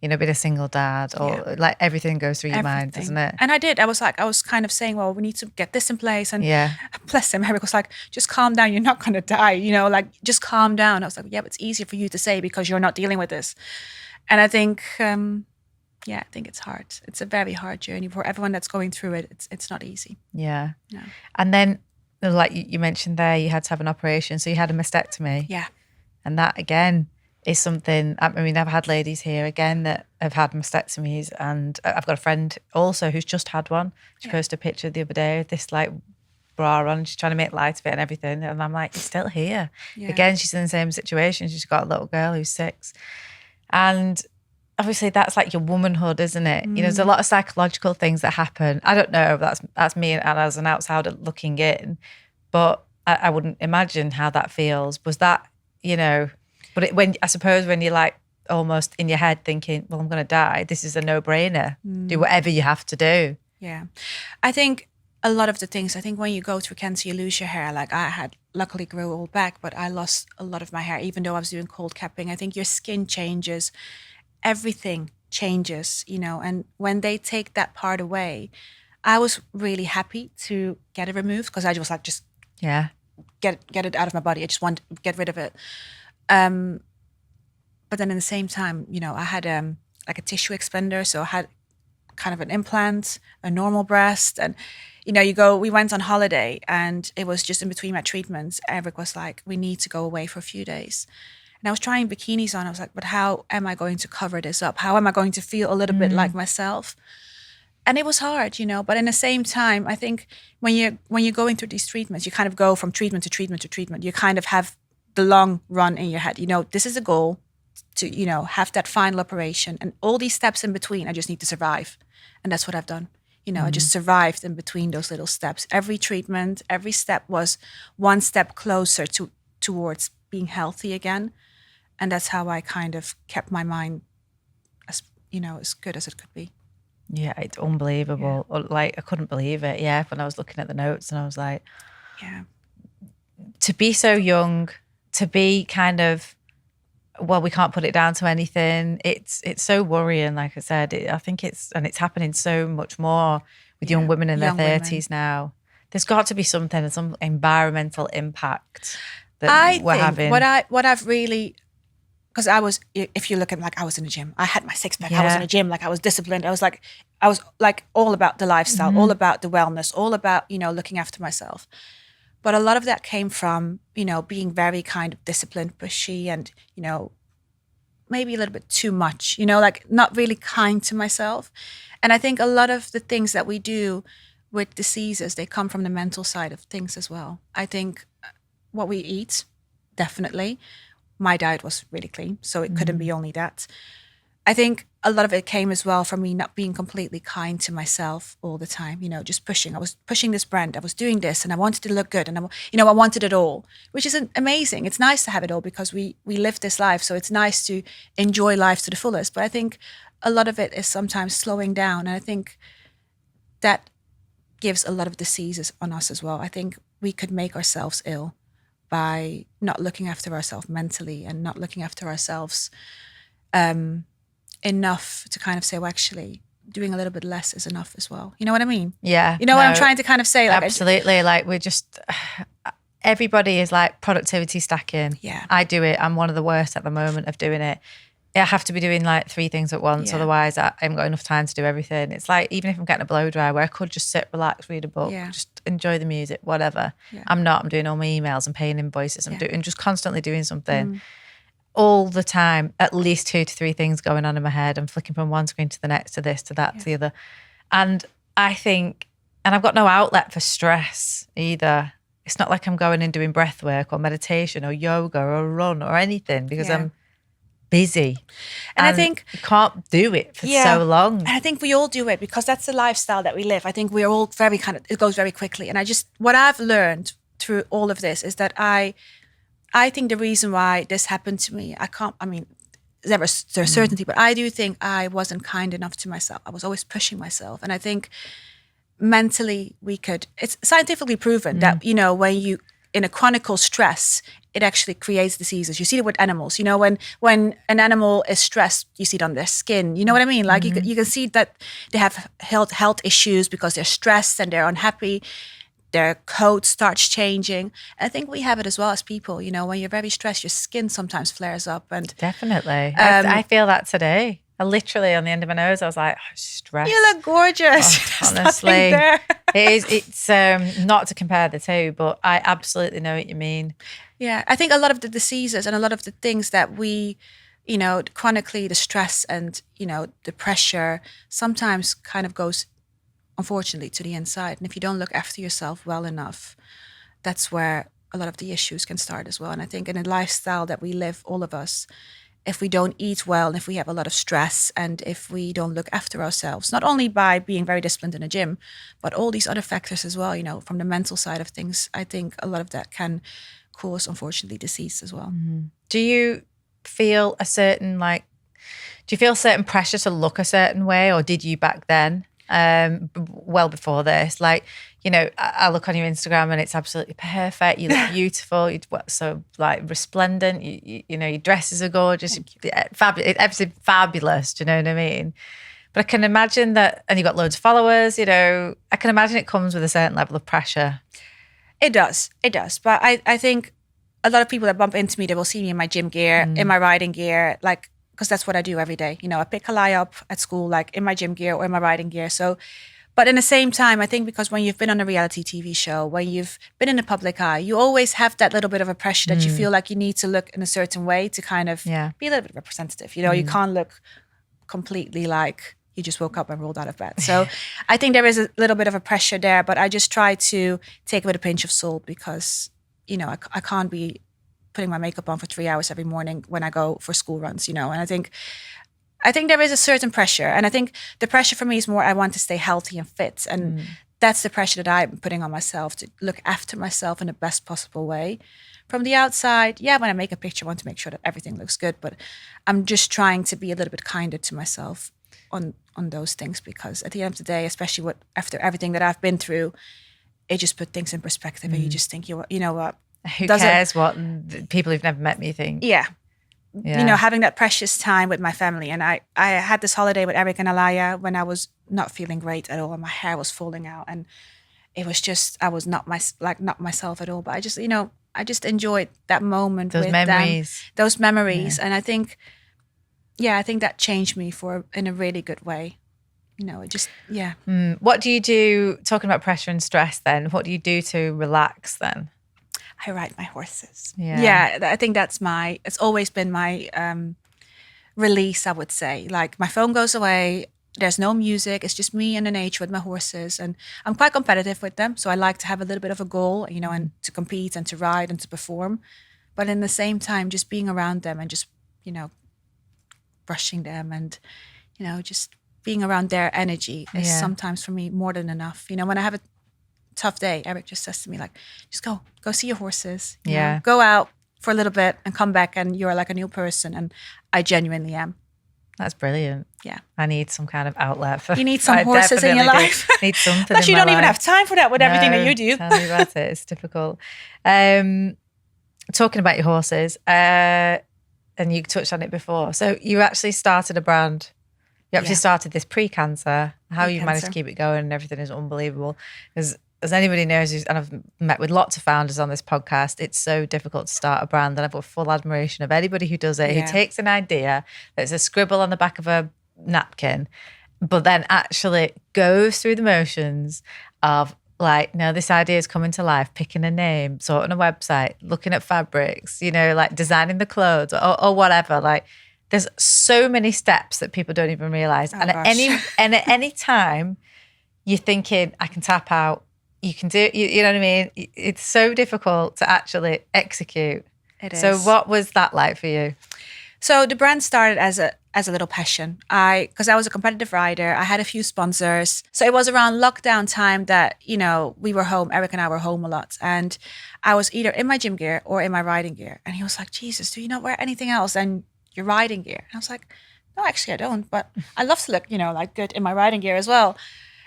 You know, being a single dad, or like everything goes through your mind, doesn't it? And I did. I was kind of saying, well, we need to get this in place. And yeah, bless him, Erik was like, just calm down. You're not going to die, you know, like, just calm down. I was like, yeah, but it's easier for you to say because you're not dealing with this. And I think, I think it's hard. It's a very hard journey for everyone that's going through it. It's not easy. Yeah. No. And then, like you mentioned there, you had to have an operation. So you had a mastectomy. Yeah. And that, again, is something, I mean, I've had ladies here again that have had mastectomies, and I've got a friend also who's just had one. She posted a picture the other day of this like bra on, she's trying to make light of it and everything. And I'm like, you're still here. Yeah. Again, she's in the same situation. She's got a little girl who's 6. And obviously that's like your womanhood, isn't it? You know, there's a lot of psychological things that happen. I don't know, that's me and as an outsider looking in, but I wouldn't imagine how that feels. Was that, you know, but I suppose when you're like almost in your head thinking, well, I'm going to die, this is a no-brainer. Do whatever you have to do. Yeah. I think a lot of the things, I think when you go through cancer, you lose your hair. Like, I had luckily grew all back, but I lost a lot of my hair, even though I was doing cold capping. I think your skin changes, everything changes, you know, and when they take that part away, I was really happy to get it removed, because I was like, just get it out of my body. I just want to get rid of it. But then in the same time, you know, I had like a tissue expander, so I had kind of an implant, a normal breast, and you know, we went on holiday, and it was just in between my treatments. Erik was like, we need to go away for a few days. And I was trying bikinis on. I was like, but how am I going to cover this up? How am I going to feel a little bit like myself? And it was hard, you know, but in the same time, I think when you're going through these treatments, you kind of go from treatment to treatment to treatment. You kind of have the long run in your head. You know, this is a goal to, you know, have that final operation, and all these steps in between, I just need to survive. And that's what I've done. You know, I just survived in between those little steps. Every treatment, every step was one step closer towards being healthy again. And that's how I kind of kept my mind as, you know, as good as it could be. Yeah, it's unbelievable. Yeah. Like, I couldn't believe it. Yeah, when I was looking at the notes, and I was like, yeah, to be so young, to be kind of, well, we can't put it down to anything. It's so worrying. Like I said, I think it's happening so much more with young women in their 30s now. There's got to be some environmental impact that we're having. What I've really, because I was, if you look at, like, I was in the gym. I had my 6-pack. I was in the gym. Like, I was disciplined. I was like all about the lifestyle, all about the wellness, all about, you know, looking after myself. But a lot of that came from, you know, being very kind of disciplined, pushy, and, you know, maybe a little bit too much, you know, like not really kind to myself. And I think a lot of the things that we do with diseases, they come from the mental side of things as well. I think what we eat, definitely. My diet was really clean, so it couldn't be only that. I think a lot of it came as well from me not being completely kind to myself all the time, you know, just pushing. I was pushing this brand, I was doing this, and I wanted to look good, and I wanted it all, which is amazing. It's nice to have it all, because we live this life, so it's nice to enjoy life to the fullest. But I think a lot of it is sometimes slowing down, and I think that gives a lot of diseases on us as well. I think we could make ourselves ill by not looking after ourselves mentally, and not looking after ourselves enough to kind of say, well, actually, doing a little bit less is enough as well. You know what I mean? Yeah. You know what I'm trying to kind of say? Like, absolutely. Like, we're just, everybody is like productivity stacking. Yeah. I do it. I'm one of the worst at the moment of doing it. I have to be doing like 3 things at once. Yeah. Otherwise, I haven't got enough time to do everything. It's like, even if I'm getting a blow dry where I could just sit, relax, read a book, Yeah. just enjoy the music, whatever. Yeah. I'm not. I'm doing all my emails and paying invoices. I'm Yeah. doing just constantly doing something all the time. At least 2 to 3 things going on in my head. I'm flicking from one screen to the next, to this, to that, to the other. And I think, and I've got no outlet for stress either. It's not like I'm going and doing breath work or meditation or yoga or run or anything, because I'm busy. And I think you can't do it for so long. And I think we all do it because that's the lifestyle that we live. I think we're all very it goes very quickly. And what I've learned through all of this is that I think the reason why this happened to me, there's certainty, but I do think I wasn't kind enough to myself. I was always pushing myself. And I think mentally it's scientifically proven that, when you, in a chronic stress, it actually creates diseases. You see it with animals. When an animal is stressed, you see it on their skin. You know what I mean? Like you can see that they have health issues because they're stressed and they're unhappy. Their coat starts changing. I think we have it as well as people. When you're very stressed, your skin sometimes flares up. And definitely, I feel that today. I literally, on the end of my nose, I was like, stressed. You look gorgeous. Honestly, it's not to compare the two, but I absolutely know what you mean. Yeah, I think a lot of the diseases and a lot of the things that we, chronically, the stress and, the pressure sometimes kind of goes, unfortunately, to the inside. And if you don't look after yourself well enough, that's where a lot of the issues can start as well. And I think in a lifestyle that we live, all of us, if we don't eat well and if we have a lot of stress and if we don't look after ourselves, not only by being very disciplined in the gym, but all these other factors as well, from the mental side of things, I think a lot of that can cause, unfortunately, disease as well. Do you feel a certain pressure to look a certain way, or did you back then? Well before this, I look on your Instagram and it's absolutely perfect. You look beautiful. You're so resplendent. Your dresses are gorgeous. Fabulous. Absolutely fabulous. Do you know what I mean? But I can imagine that, and you've got loads of followers. I can imagine it comes with a certain level of pressure. It does. But I think a lot of people that bump into me, they will see me in my gym gear, in my riding gear, because that's what I do every day. I pick Kalaya up at school, in my gym gear or in my riding gear. So, but in the same time, I think because when you've been on a reality TV show, when you've been in the public eye, you always have that little bit of a pressure that you feel like you need to look in a certain way to kind of be a little bit representative. You can't look completely like you just woke up and rolled out of bed. So I think there is a little bit of a pressure there, but I just try to take it with a pinch of salt because, I can't be putting my makeup on for 3 hours every morning when I go for school runs, and I think there is a certain pressure. And I think the pressure for me is more, I want to stay healthy and fit. And that's the pressure that I'm putting on myself to look after myself in the best possible way. From the outside, when I make a picture, I want to make sure that everything looks good, but I'm just trying to be a little bit kinder to myself on those things, because at the end of the day, especially after everything that I've been through, it just put things in perspective and you just think, you know what? Who cares what people who've never met me think? Yeah. Having that precious time with my family. And I had this holiday with Erik and Alaya when I was not feeling great at all. And my hair was falling out. And it was just, I was not myself at all. But I just enjoyed that moment with memories. Those memories. Yeah. And I think that changed me in a really good way. What do you do, talking about pressure and stress then, what do you do to relax then? I ride my horses. Yeah, I think it's always been my release, I would say. My phone goes away, there's no music, it's just me and the nature with my horses. And I'm quite competitive with them, so I like to have a little bit of a goal, and to compete and to ride and to perform. But in the same time, just being around them and just, brushing them and, just being around their energy is sometimes for me more than enough. When I have a tough day, Erik just says to me, just go see your horses. Go out for a little bit and come back and you're like a new person. And I genuinely am. That's brilliant. Yeah. I need some kind of outlet for. You need some horses in your life. Need something. Unless you don't even have time for that with everything that you do. Tell me about it. It's difficult. Talking about your horses, and you touched on it before. So you actually started a brand. You actually started this pre-cancer. How you managed to keep it going and everything is unbelievable. Because as anybody knows, and I've met with lots of founders on this podcast, it's so difficult to start a brand. And I've got full admiration of anybody who does it, who takes an idea that's a scribble on the back of a napkin, but then actually goes through the motions of like, no, this idea is coming to life, picking a name, sorting a website, looking at fabrics, like designing the clothes or whatever. Like, there's so many steps that people don't even realize. And at any time you're thinking, I can tap out, you can do, you know what I mean? It's so difficult to actually execute. It is. So what was that like for you? So the brand started as a little passion. Because I was a competitive rider, I had a few sponsors. So it was around lockdown time that, we were home, Erik and I were home a lot. And I was either in my gym gear or in my riding gear. And he was like, Jesus, do you not wear anything else than your riding gear? And I was like, no, actually I don't. But I love to look, like good in my riding gear as well.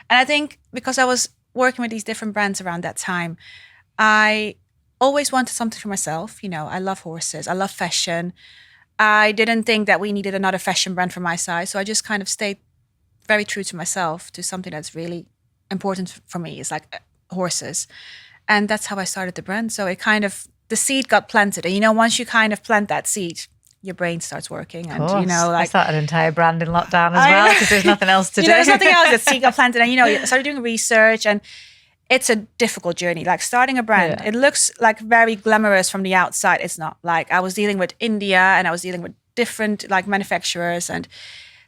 And I think because I was working with these different brands around that time, I always wanted something for myself. I love horses, I love fashion. I didn't think that we needed another fashion brand from my side. So I just kind of stayed very true to myself, to something that's really important for me. It's like horses. And that's how I started the brand. So it kind of, the seed got planted. And once you kind of plant that seed, your brain starts working. And I started an entire brand in lockdown as well, because there's nothing else to do. There's nothing else. The seed got planted. And I started doing research, and it's a difficult journey. Like starting a brand, it looks like very glamorous from the outside. It's not. Like I was dealing with India, and I was dealing with different like manufacturers and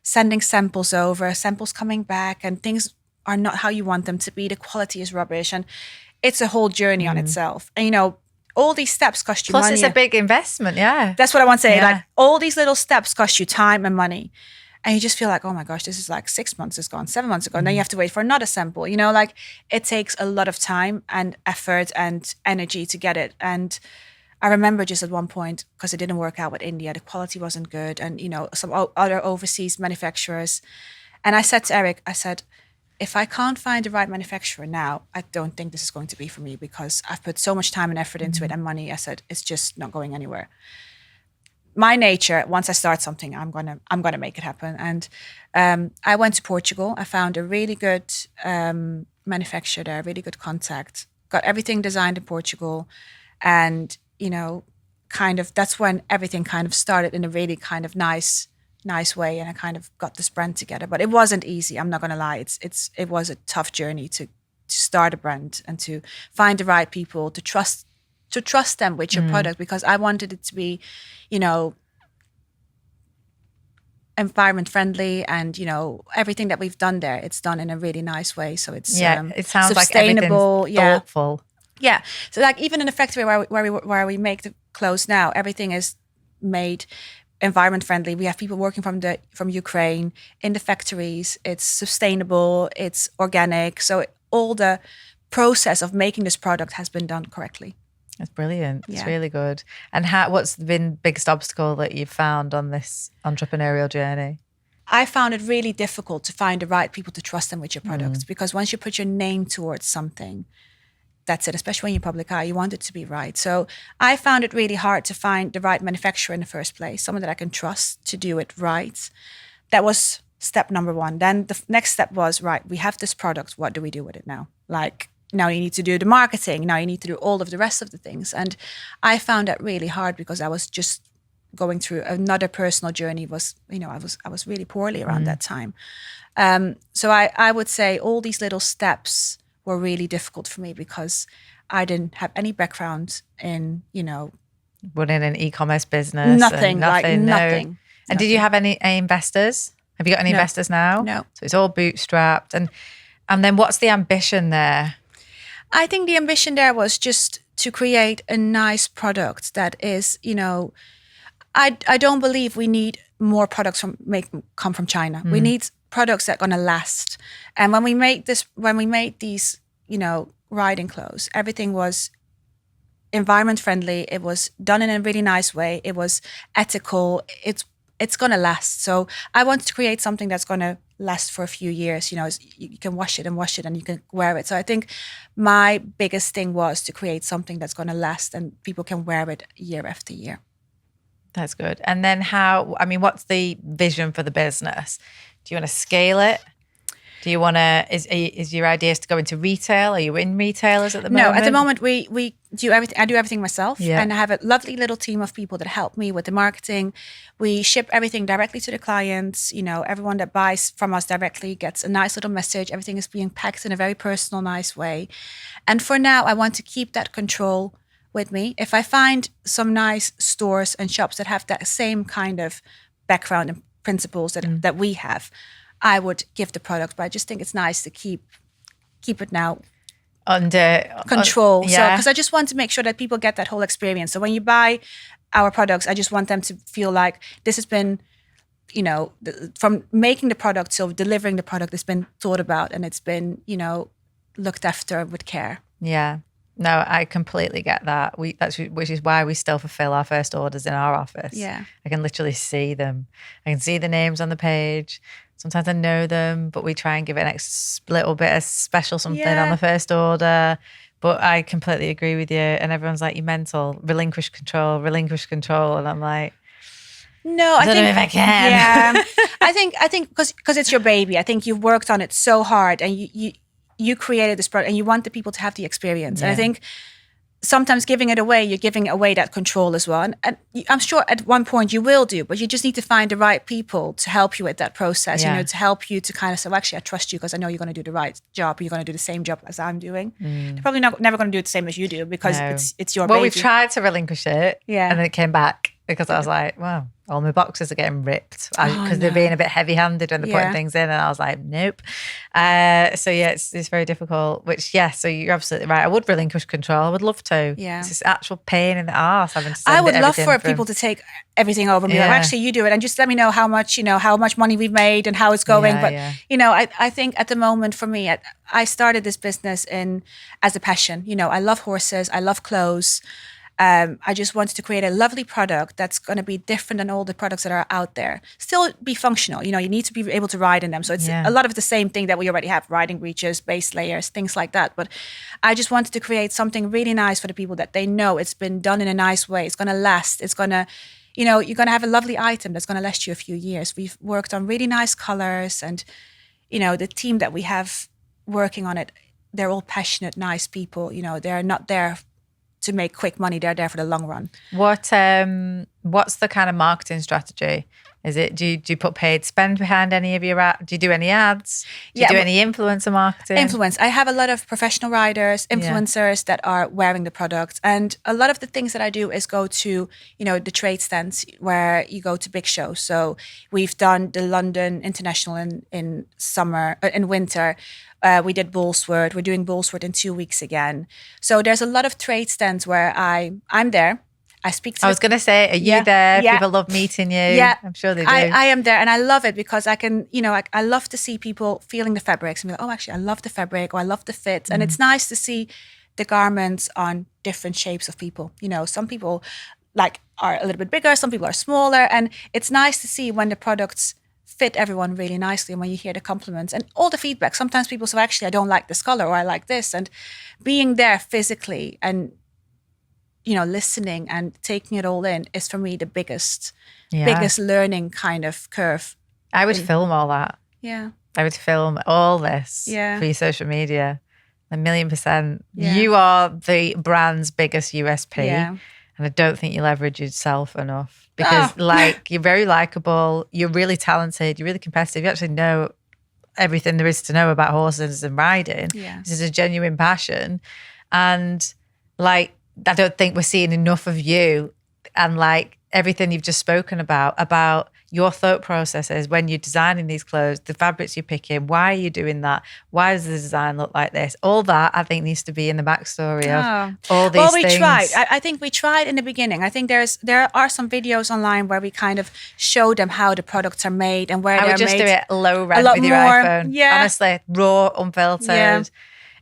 sending samples over, samples coming back, and things are not how you want them to be. The quality is rubbish, and it's a whole journey on itself. And all these steps cost you money. Plus, it's a big investment. Yeah, that's what I want to say. Yeah. Like all these little steps cost you time and money. And you just feel like, oh my gosh, this is like 6 months is gone, 7 months ago. And then you have to wait for another sample. Like it takes a lot of time and effort and energy to get it. And I remember just at one point, because it didn't work out with India, the quality wasn't good. And, some other overseas manufacturers. And I said to Erik, if I can't find the right manufacturer now, I don't think this is going to be for me, because I've put so much time and effort into it and money. I said, it's just not going anywhere. My nature, once I start something, I'm gonna make it happen. And I went to Portugal. I found a really good manufacturer there, really good contact. Got everything designed in Portugal, and kind of that's when everything kind of started in a really kind of nice way, and I kind of got this brand together. But it wasn't easy. I'm not gonna lie. It was a tough journey to start a brand and to find the right people, to trust them with your product, because I wanted it to be, environment friendly, and everything that we've done there, it's done in a really nice way. So it's it sounds sustainable, like everything's thoughtful. Yeah. So like even in the factory where we make the clothes now, everything is made environment friendly. We have people working from Ukraine in the factories. It's sustainable. It's organic. So all the process of making this product has been done correctly. That's brilliant. It's really good. And what's been the biggest obstacle that you've found on this entrepreneurial journey? I found it really difficult to find the right people to trust them with your products, because once you put your name towards something, that's it, especially when you're public eye, you want it to be right. So I found it really hard to find the right manufacturer in the first place, someone that I can trust to do it right. That was step number one. Then the next step was, right, we have this product, what do we do with it now? Like, now you need to do the marketing. Now you need to do all of the rest of the things. And I found that really hard, because I was just going through another personal journey. I was really poorly around that time. So I would say all these little steps were really difficult for me, because I didn't have any background in, running an e-commerce business. Nothing. And did you have any investors? Have you got any investors now? No. So it's all bootstrapped. And then what's the ambition there? I think the ambition there was just to create a nice product that is, I don't believe we need more products come from China. We need products that are going to last. And when we made these, riding clothes, everything was environment friendly. It was done in a really nice way. It was ethical. It's going to last. So I wanted to create something that's going to last for a few years. You can wash it and you can wear it. So I think my biggest thing was to create something that's going to last and people can wear it year after year. That's good. And then what's the vision for the business? Do you want to scale it? Do you want to, is your idea to go into retail? Are you in retailers at the moment? No, at the moment we do everything. I do everything myself, Yeah. and I have a lovely little team of people that help me with the marketing. We ship everything directly to the clients. You know, everyone that buys from us directly gets a nice little message. Everything is being packed in a very personal, nice way. And for now, I want to keep that control with me. If I find some nice stores and shops that have that same kind of background and principles that we have, I would give the product, but I just think it's nice to keep it now under control. So yeah. because I just want to make sure that people get that whole experience. So when you buy our products, I just want them to feel like this has been, you know, from making the product till delivering the product, it's been thought about and it's been, you know, looked after with care. Yeah. No, I completely get that. Which is why we still fulfill our first orders in our office. Yeah. I can literally see them. I can see the names on the page. Sometimes I know them, but we try and give it an little bit of special something on the first order. But I completely agree with you. And everyone's like, you're mental. Relinquish control. And I'm like, no, I don't know if I can. Yeah. I think because it's your baby. I think you've worked on it so hard and you created this product and you want the people to have the experience. And I think sometimes giving it away, you're giving away that control as well. And I'm sure at one point you will do, but you just need to find the right people to help you with that process, you know, to help you to kind of say, well, actually, I trust you because I know you're going to do the right job. You're going to do the same job as I'm doing. They're probably never going to do it the same as you do because it's your baby. Well, we've tried to relinquish it and then it came back because I was like, wow, all my boxes are getting ripped because they're being a bit heavy-handed when they're putting things in. And I was like, nope. So yeah, it's very difficult, so you're absolutely right. I would relinquish control. I would love to. Yeah. It's this actual pain in the arse having to send I would love for people to take everything over and be like, actually, you do it. And just let me know how much money we've made and how it's going. You know, I think at the moment for me, I started this business as a passion. You know, I love horses. I love clothes. I just wanted to create a lovely product that's going to be different than all the products that are out there. Still be functional. You know, you need to be able to ride in them. So it's a lot of the same thing that we already have, riding breeches, base layers, things like that. But I just wanted to create something really nice for the people that they know it's been done in a nice way. It's going to last. It's going to, you know, you're going to have a lovely item that's going to last you a few years. We've worked on really nice colors and, you know, the team that we have working on it, they're all passionate, nice people. You know, they're not there to make quick money. They're there for the long run. What's the kind of marketing strategy? Is it, do you put paid spend behind any of your ads? Do you do any ads? Do you do any influencer marketing? Influence. I have a lot of professional riders, influencers that are wearing the product. And a lot of the things that I do is go to, you know, the trade stands where you go to big shows. So we've done the London International in winter. We did Bullsword. We're doing Bullsword in 2 weeks again. So there's a lot of trade stands where I'm there. I speak to. I was going to say, are you there? Yeah. People love meeting you. Yeah, I'm sure they do. I am there, and I love it because I can, you know, I love to see people feeling the fabrics and be like, oh, actually, I love the fabric, or I love the fit, and it's nice to see the garments on different shapes of people. You know, some people are a little bit bigger, some people are smaller, and it's nice to see when the products fit everyone really nicely and when you hear the compliments and all the feedback. Sometimes people say, actually, I don't like this color or I like this. And being there physically and, you know, listening and taking it all in is for me the biggest learning kind of curve. I would film all that. Yeah. I would film all this for your social media. 1,000,000%. Yeah. You are the brand's biggest USP. Yeah. And I don't think you leverage yourself enough because you're very likable, you're really talented, you're really competitive. You actually know everything there is to know about horses and riding. Yeah. This is a genuine passion. And I don't think we're seeing enough of you and everything you've just spoken about your thought processes when you're designing these clothes, the fabrics you're picking, why are you doing that? Why does the design look like this? All that I think needs to be in the backstory of all these things. Well, we tried. I think we tried in the beginning. I think there are some videos online where we kind of show them how the products are made and where they're made. I would just do it low rent with your iPhone. Yeah. Honestly, raw, unfiltered. Yeah.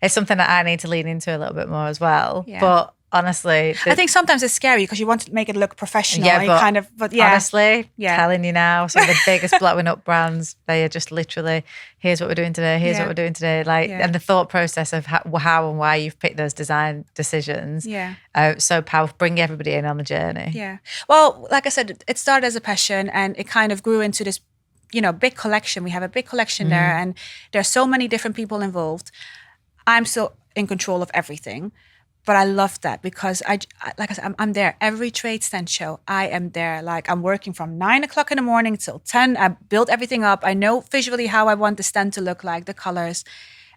It's something that I need to lean into a little bit more as well. Yeah. But honestly, I think sometimes it's scary because you want to make it look professional. Yeah, honestly, telling you now, some of the biggest blowing up brands, they are just literally, here's what we're doing today, what we're doing today. And the thought process of how and why you've picked those design decisions. Yeah. So powerful. Bring everybody in on the journey. Yeah. Well, like I said, it started as a passion and it kind of grew into this big collection. We have a big collection there, and there's so many different people involved. I'm still in control of everything, but I love that because like I said, I'm there every trade stand show. I am there. Like I'm working from 9 o'clock in the morning till 10. I build everything up. I know visually how I want the stand to look like, the colors.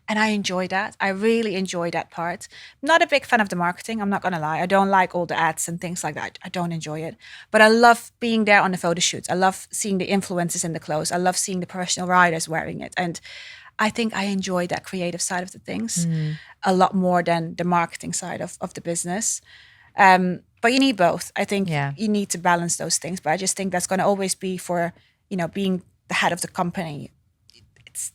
And I enjoy that. I really enjoy that part. Not a big fan of the marketing, I'm not going to lie. I don't like all the ads and things like that. I don't enjoy it. But I love being there on the photo shoots. I love seeing the influencers in the clothes. I love seeing the professional riders wearing it. And I think I enjoy that creative side of the things a lot more than the marketing side of the business. But you need both. I think you need to balance those things. But I just think that's going to always be for, being the head of the company.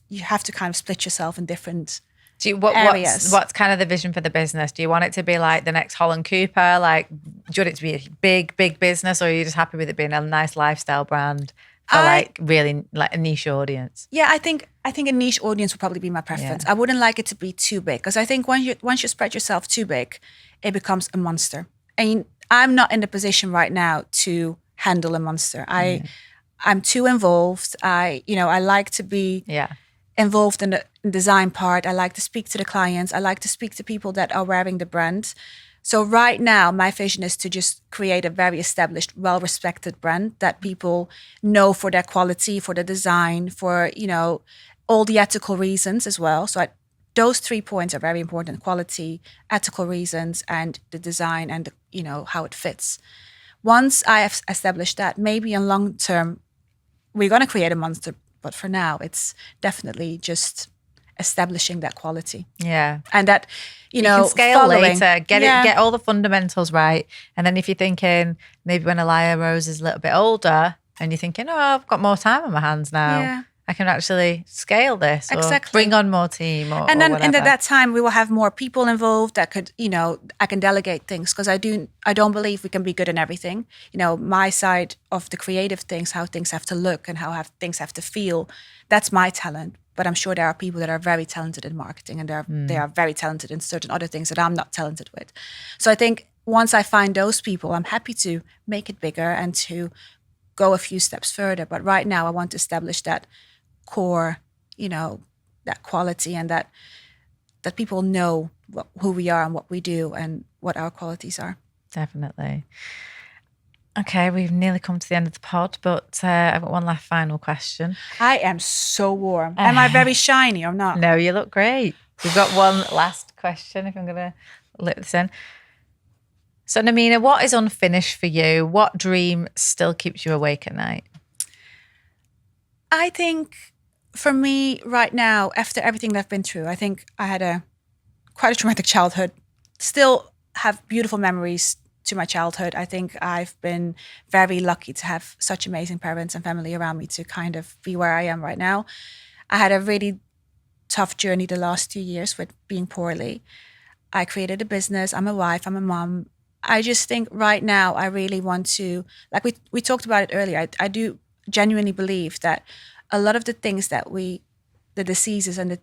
You have to kind of split yourself in different areas. What's kind of the vision for the business? Do you want it to be like the next Holland Cooper? Like, do you want it to be a big, big business, or are you just happy with it being a nice lifestyle brand for really like a niche audience? Yeah, I think a niche audience would probably be my preference. I wouldn't like it to be too big because I think once you spread yourself too big, it becomes a monster. And I'm not in the position right now to handle a monster. I'm too involved. I like to be involved in the design part. I like to speak to the clients. I like to speak to people that are wearing the brand. So right now, my vision is to just create a very established, well-respected brand that people know for their quality, for the design, for, all the ethical reasons as well. So those 3 points are very important: quality, ethical reasons, and the design and, how it fits. Once I have established that, maybe in long term, we're going to create a monster, but for now, it's definitely just establishing that quality. Yeah. And that, you can scale later, get all the fundamentals right. And then if you're thinking maybe when Elia Rose is a little bit older and you're thinking, I've got more time on my hands now, I can actually scale this or bring on more team or and then whatever. And at that time we will have more people involved that could, I can delegate things because I don't believe we can be good in everything. My side of the creative things, how things have to look and how things have to feel, that's my talent. But I'm sure there are people that are very talented in marketing and they are very talented in certain other things that I'm not talented with. So I think once I find those people, I'm happy to make it bigger and to go a few steps further. But right now I want to establish that core, that quality and that people know who we are and what we do and what our qualities are. Definitely. Okay, we've nearly come to the end of the pod, but I've got one last final question. I am so warm. Am I very shiny or not? No, you look great. We've got one last question if I'm going to let this in. So, Nermina, what is unfinished for you? What dream still keeps you awake at night? I think for me right now, after everything that I've been through, I think I had quite a traumatic childhood. Still have beautiful memories to my childhood. I think I've been very lucky to have such amazing parents and family around me to kind of be where I am right now. I had a really tough journey the last 2 years with being poorly. I created a business. I'm a wife. I'm a mom. I just think right now I really want to, like we talked about it earlier, I do genuinely believe that a lot of the things that the diseases and the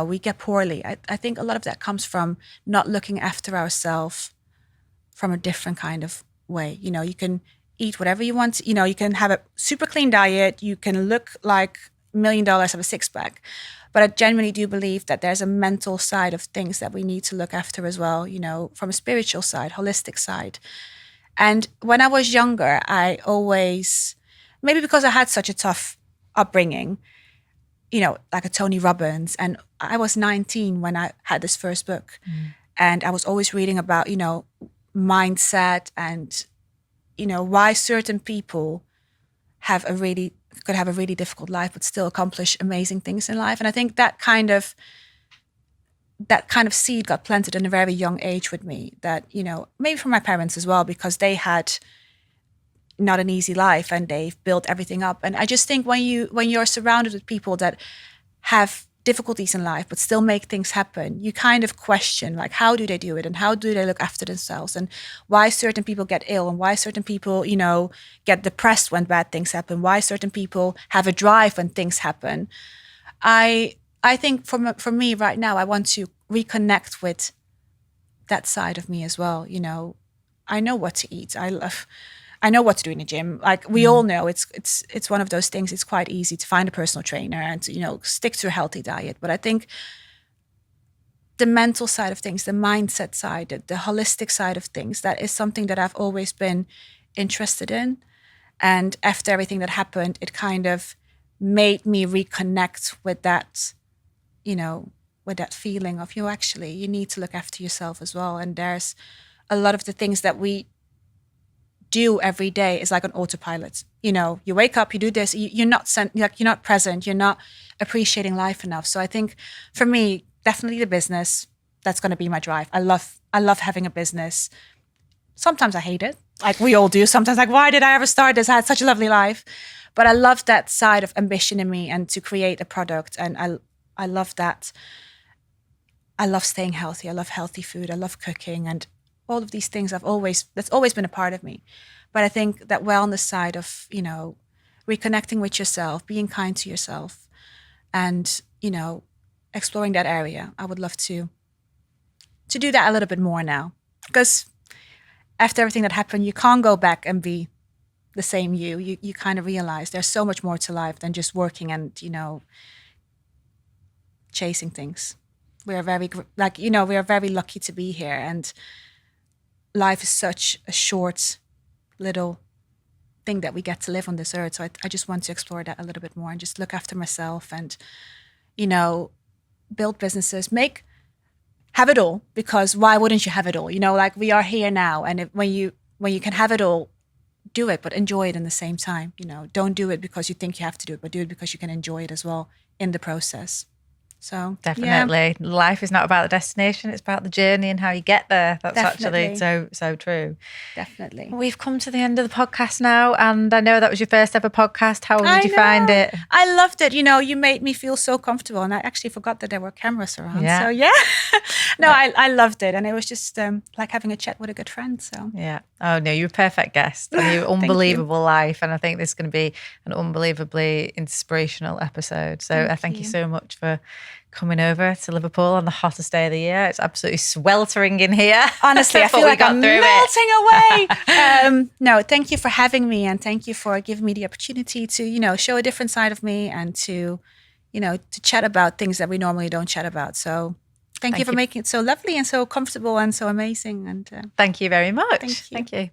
we get poorly. I think a lot of that comes from not looking after ourselves from a different kind of way. You can eat whatever you want. You can have a super clean diet. You can look like $1 million, have a six pack. But I genuinely do believe that there's a mental side of things that we need to look after as well, from a spiritual side, holistic side. And when I was younger, I always, maybe because I had such a tough upbringing, like a Tony Robbins. And I was 19 when I had this first book. And I was always reading about, mindset and, why certain people could have a really difficult life, but still accomplish amazing things in life. And I think that kind of seed got planted in a very young age with me that, maybe from my parents as well, because they had not an easy life and they've built everything up. And I just think when you're surrounded with people that have difficulties in life but still make things happen, you kind of question, like, how do they do it and how do they look after themselves and why certain people get ill and why certain people, get depressed when bad things happen, why certain people have a drive when things happen. I think for me right now, I want to reconnect with that side of me as well. I know what to eat. I know what to do in the gym. Like we all know, it's one of those things. It's quite easy to find a personal trainer and to, stick to a healthy diet. But I think the mental side of things, the mindset side, the holistic side of things, that is something that I've always been interested in. And after everything that happened, it kind of made me reconnect with that, with that feeling of, actually, you need to look after yourself as well. And there's a lot of the things that we do every day is like an autopilot. You wake up, you do this, you're not you're not present, you're not appreciating life enough. So I think for me, definitely the business, that's going to be my drive. I love having a business. Sometimes I hate it, like we all do. Sometimes like, why did I ever start this? I had such a lovely life. But I love that side of ambition in me and to create a product. And I love that. I love staying healthy. I love healthy food. I love cooking and all of these things. That's always been a part of me. But I think that wellness side of, reconnecting with yourself, being kind to yourself and, exploring that area. I would love to do that a little bit more now, because after everything that happened, you can't go back and be the same you. You kind of realize there's so much more to life than just working and, chasing things. We are very, we are very lucky to be here, and life is such a short little thing that we get to live on this earth. So I just want to explore that a little bit more and just look after myself and, build businesses, have it all, because why wouldn't you have it all? Like we are here now, and when you can have it all, do it, but enjoy it in the same time. Don't do it because you think you have to do it, but do it because you can enjoy it as well in the process. So definitely, life is not about the destination; it's about the journey and how you get there. That's Definitely. actually so true. Definitely. We've come to the end of the podcast now, and I know that was your first ever podcast. How did you find it? I loved it. You made me feel so comfortable, and I actually forgot that there were cameras around. Yeah. So no, I loved it, and it was just like having a chat with a good friend. So yeah. Oh no, you're a perfect guest. And you're unbelievable life, and I think this is going to be an unbelievably inspirational episode. So I thank you so much for coming over to Liverpool on the hottest day of the year. It's absolutely sweltering in here. Honestly, I feel like I'm melting away. No, thank you for having me, and thank you for giving me the opportunity to, show a different side of me and to chat about things that we normally don't chat about. So thank you for making it so lovely and so comfortable and so amazing. And thank you very much. Thank you. Thank you.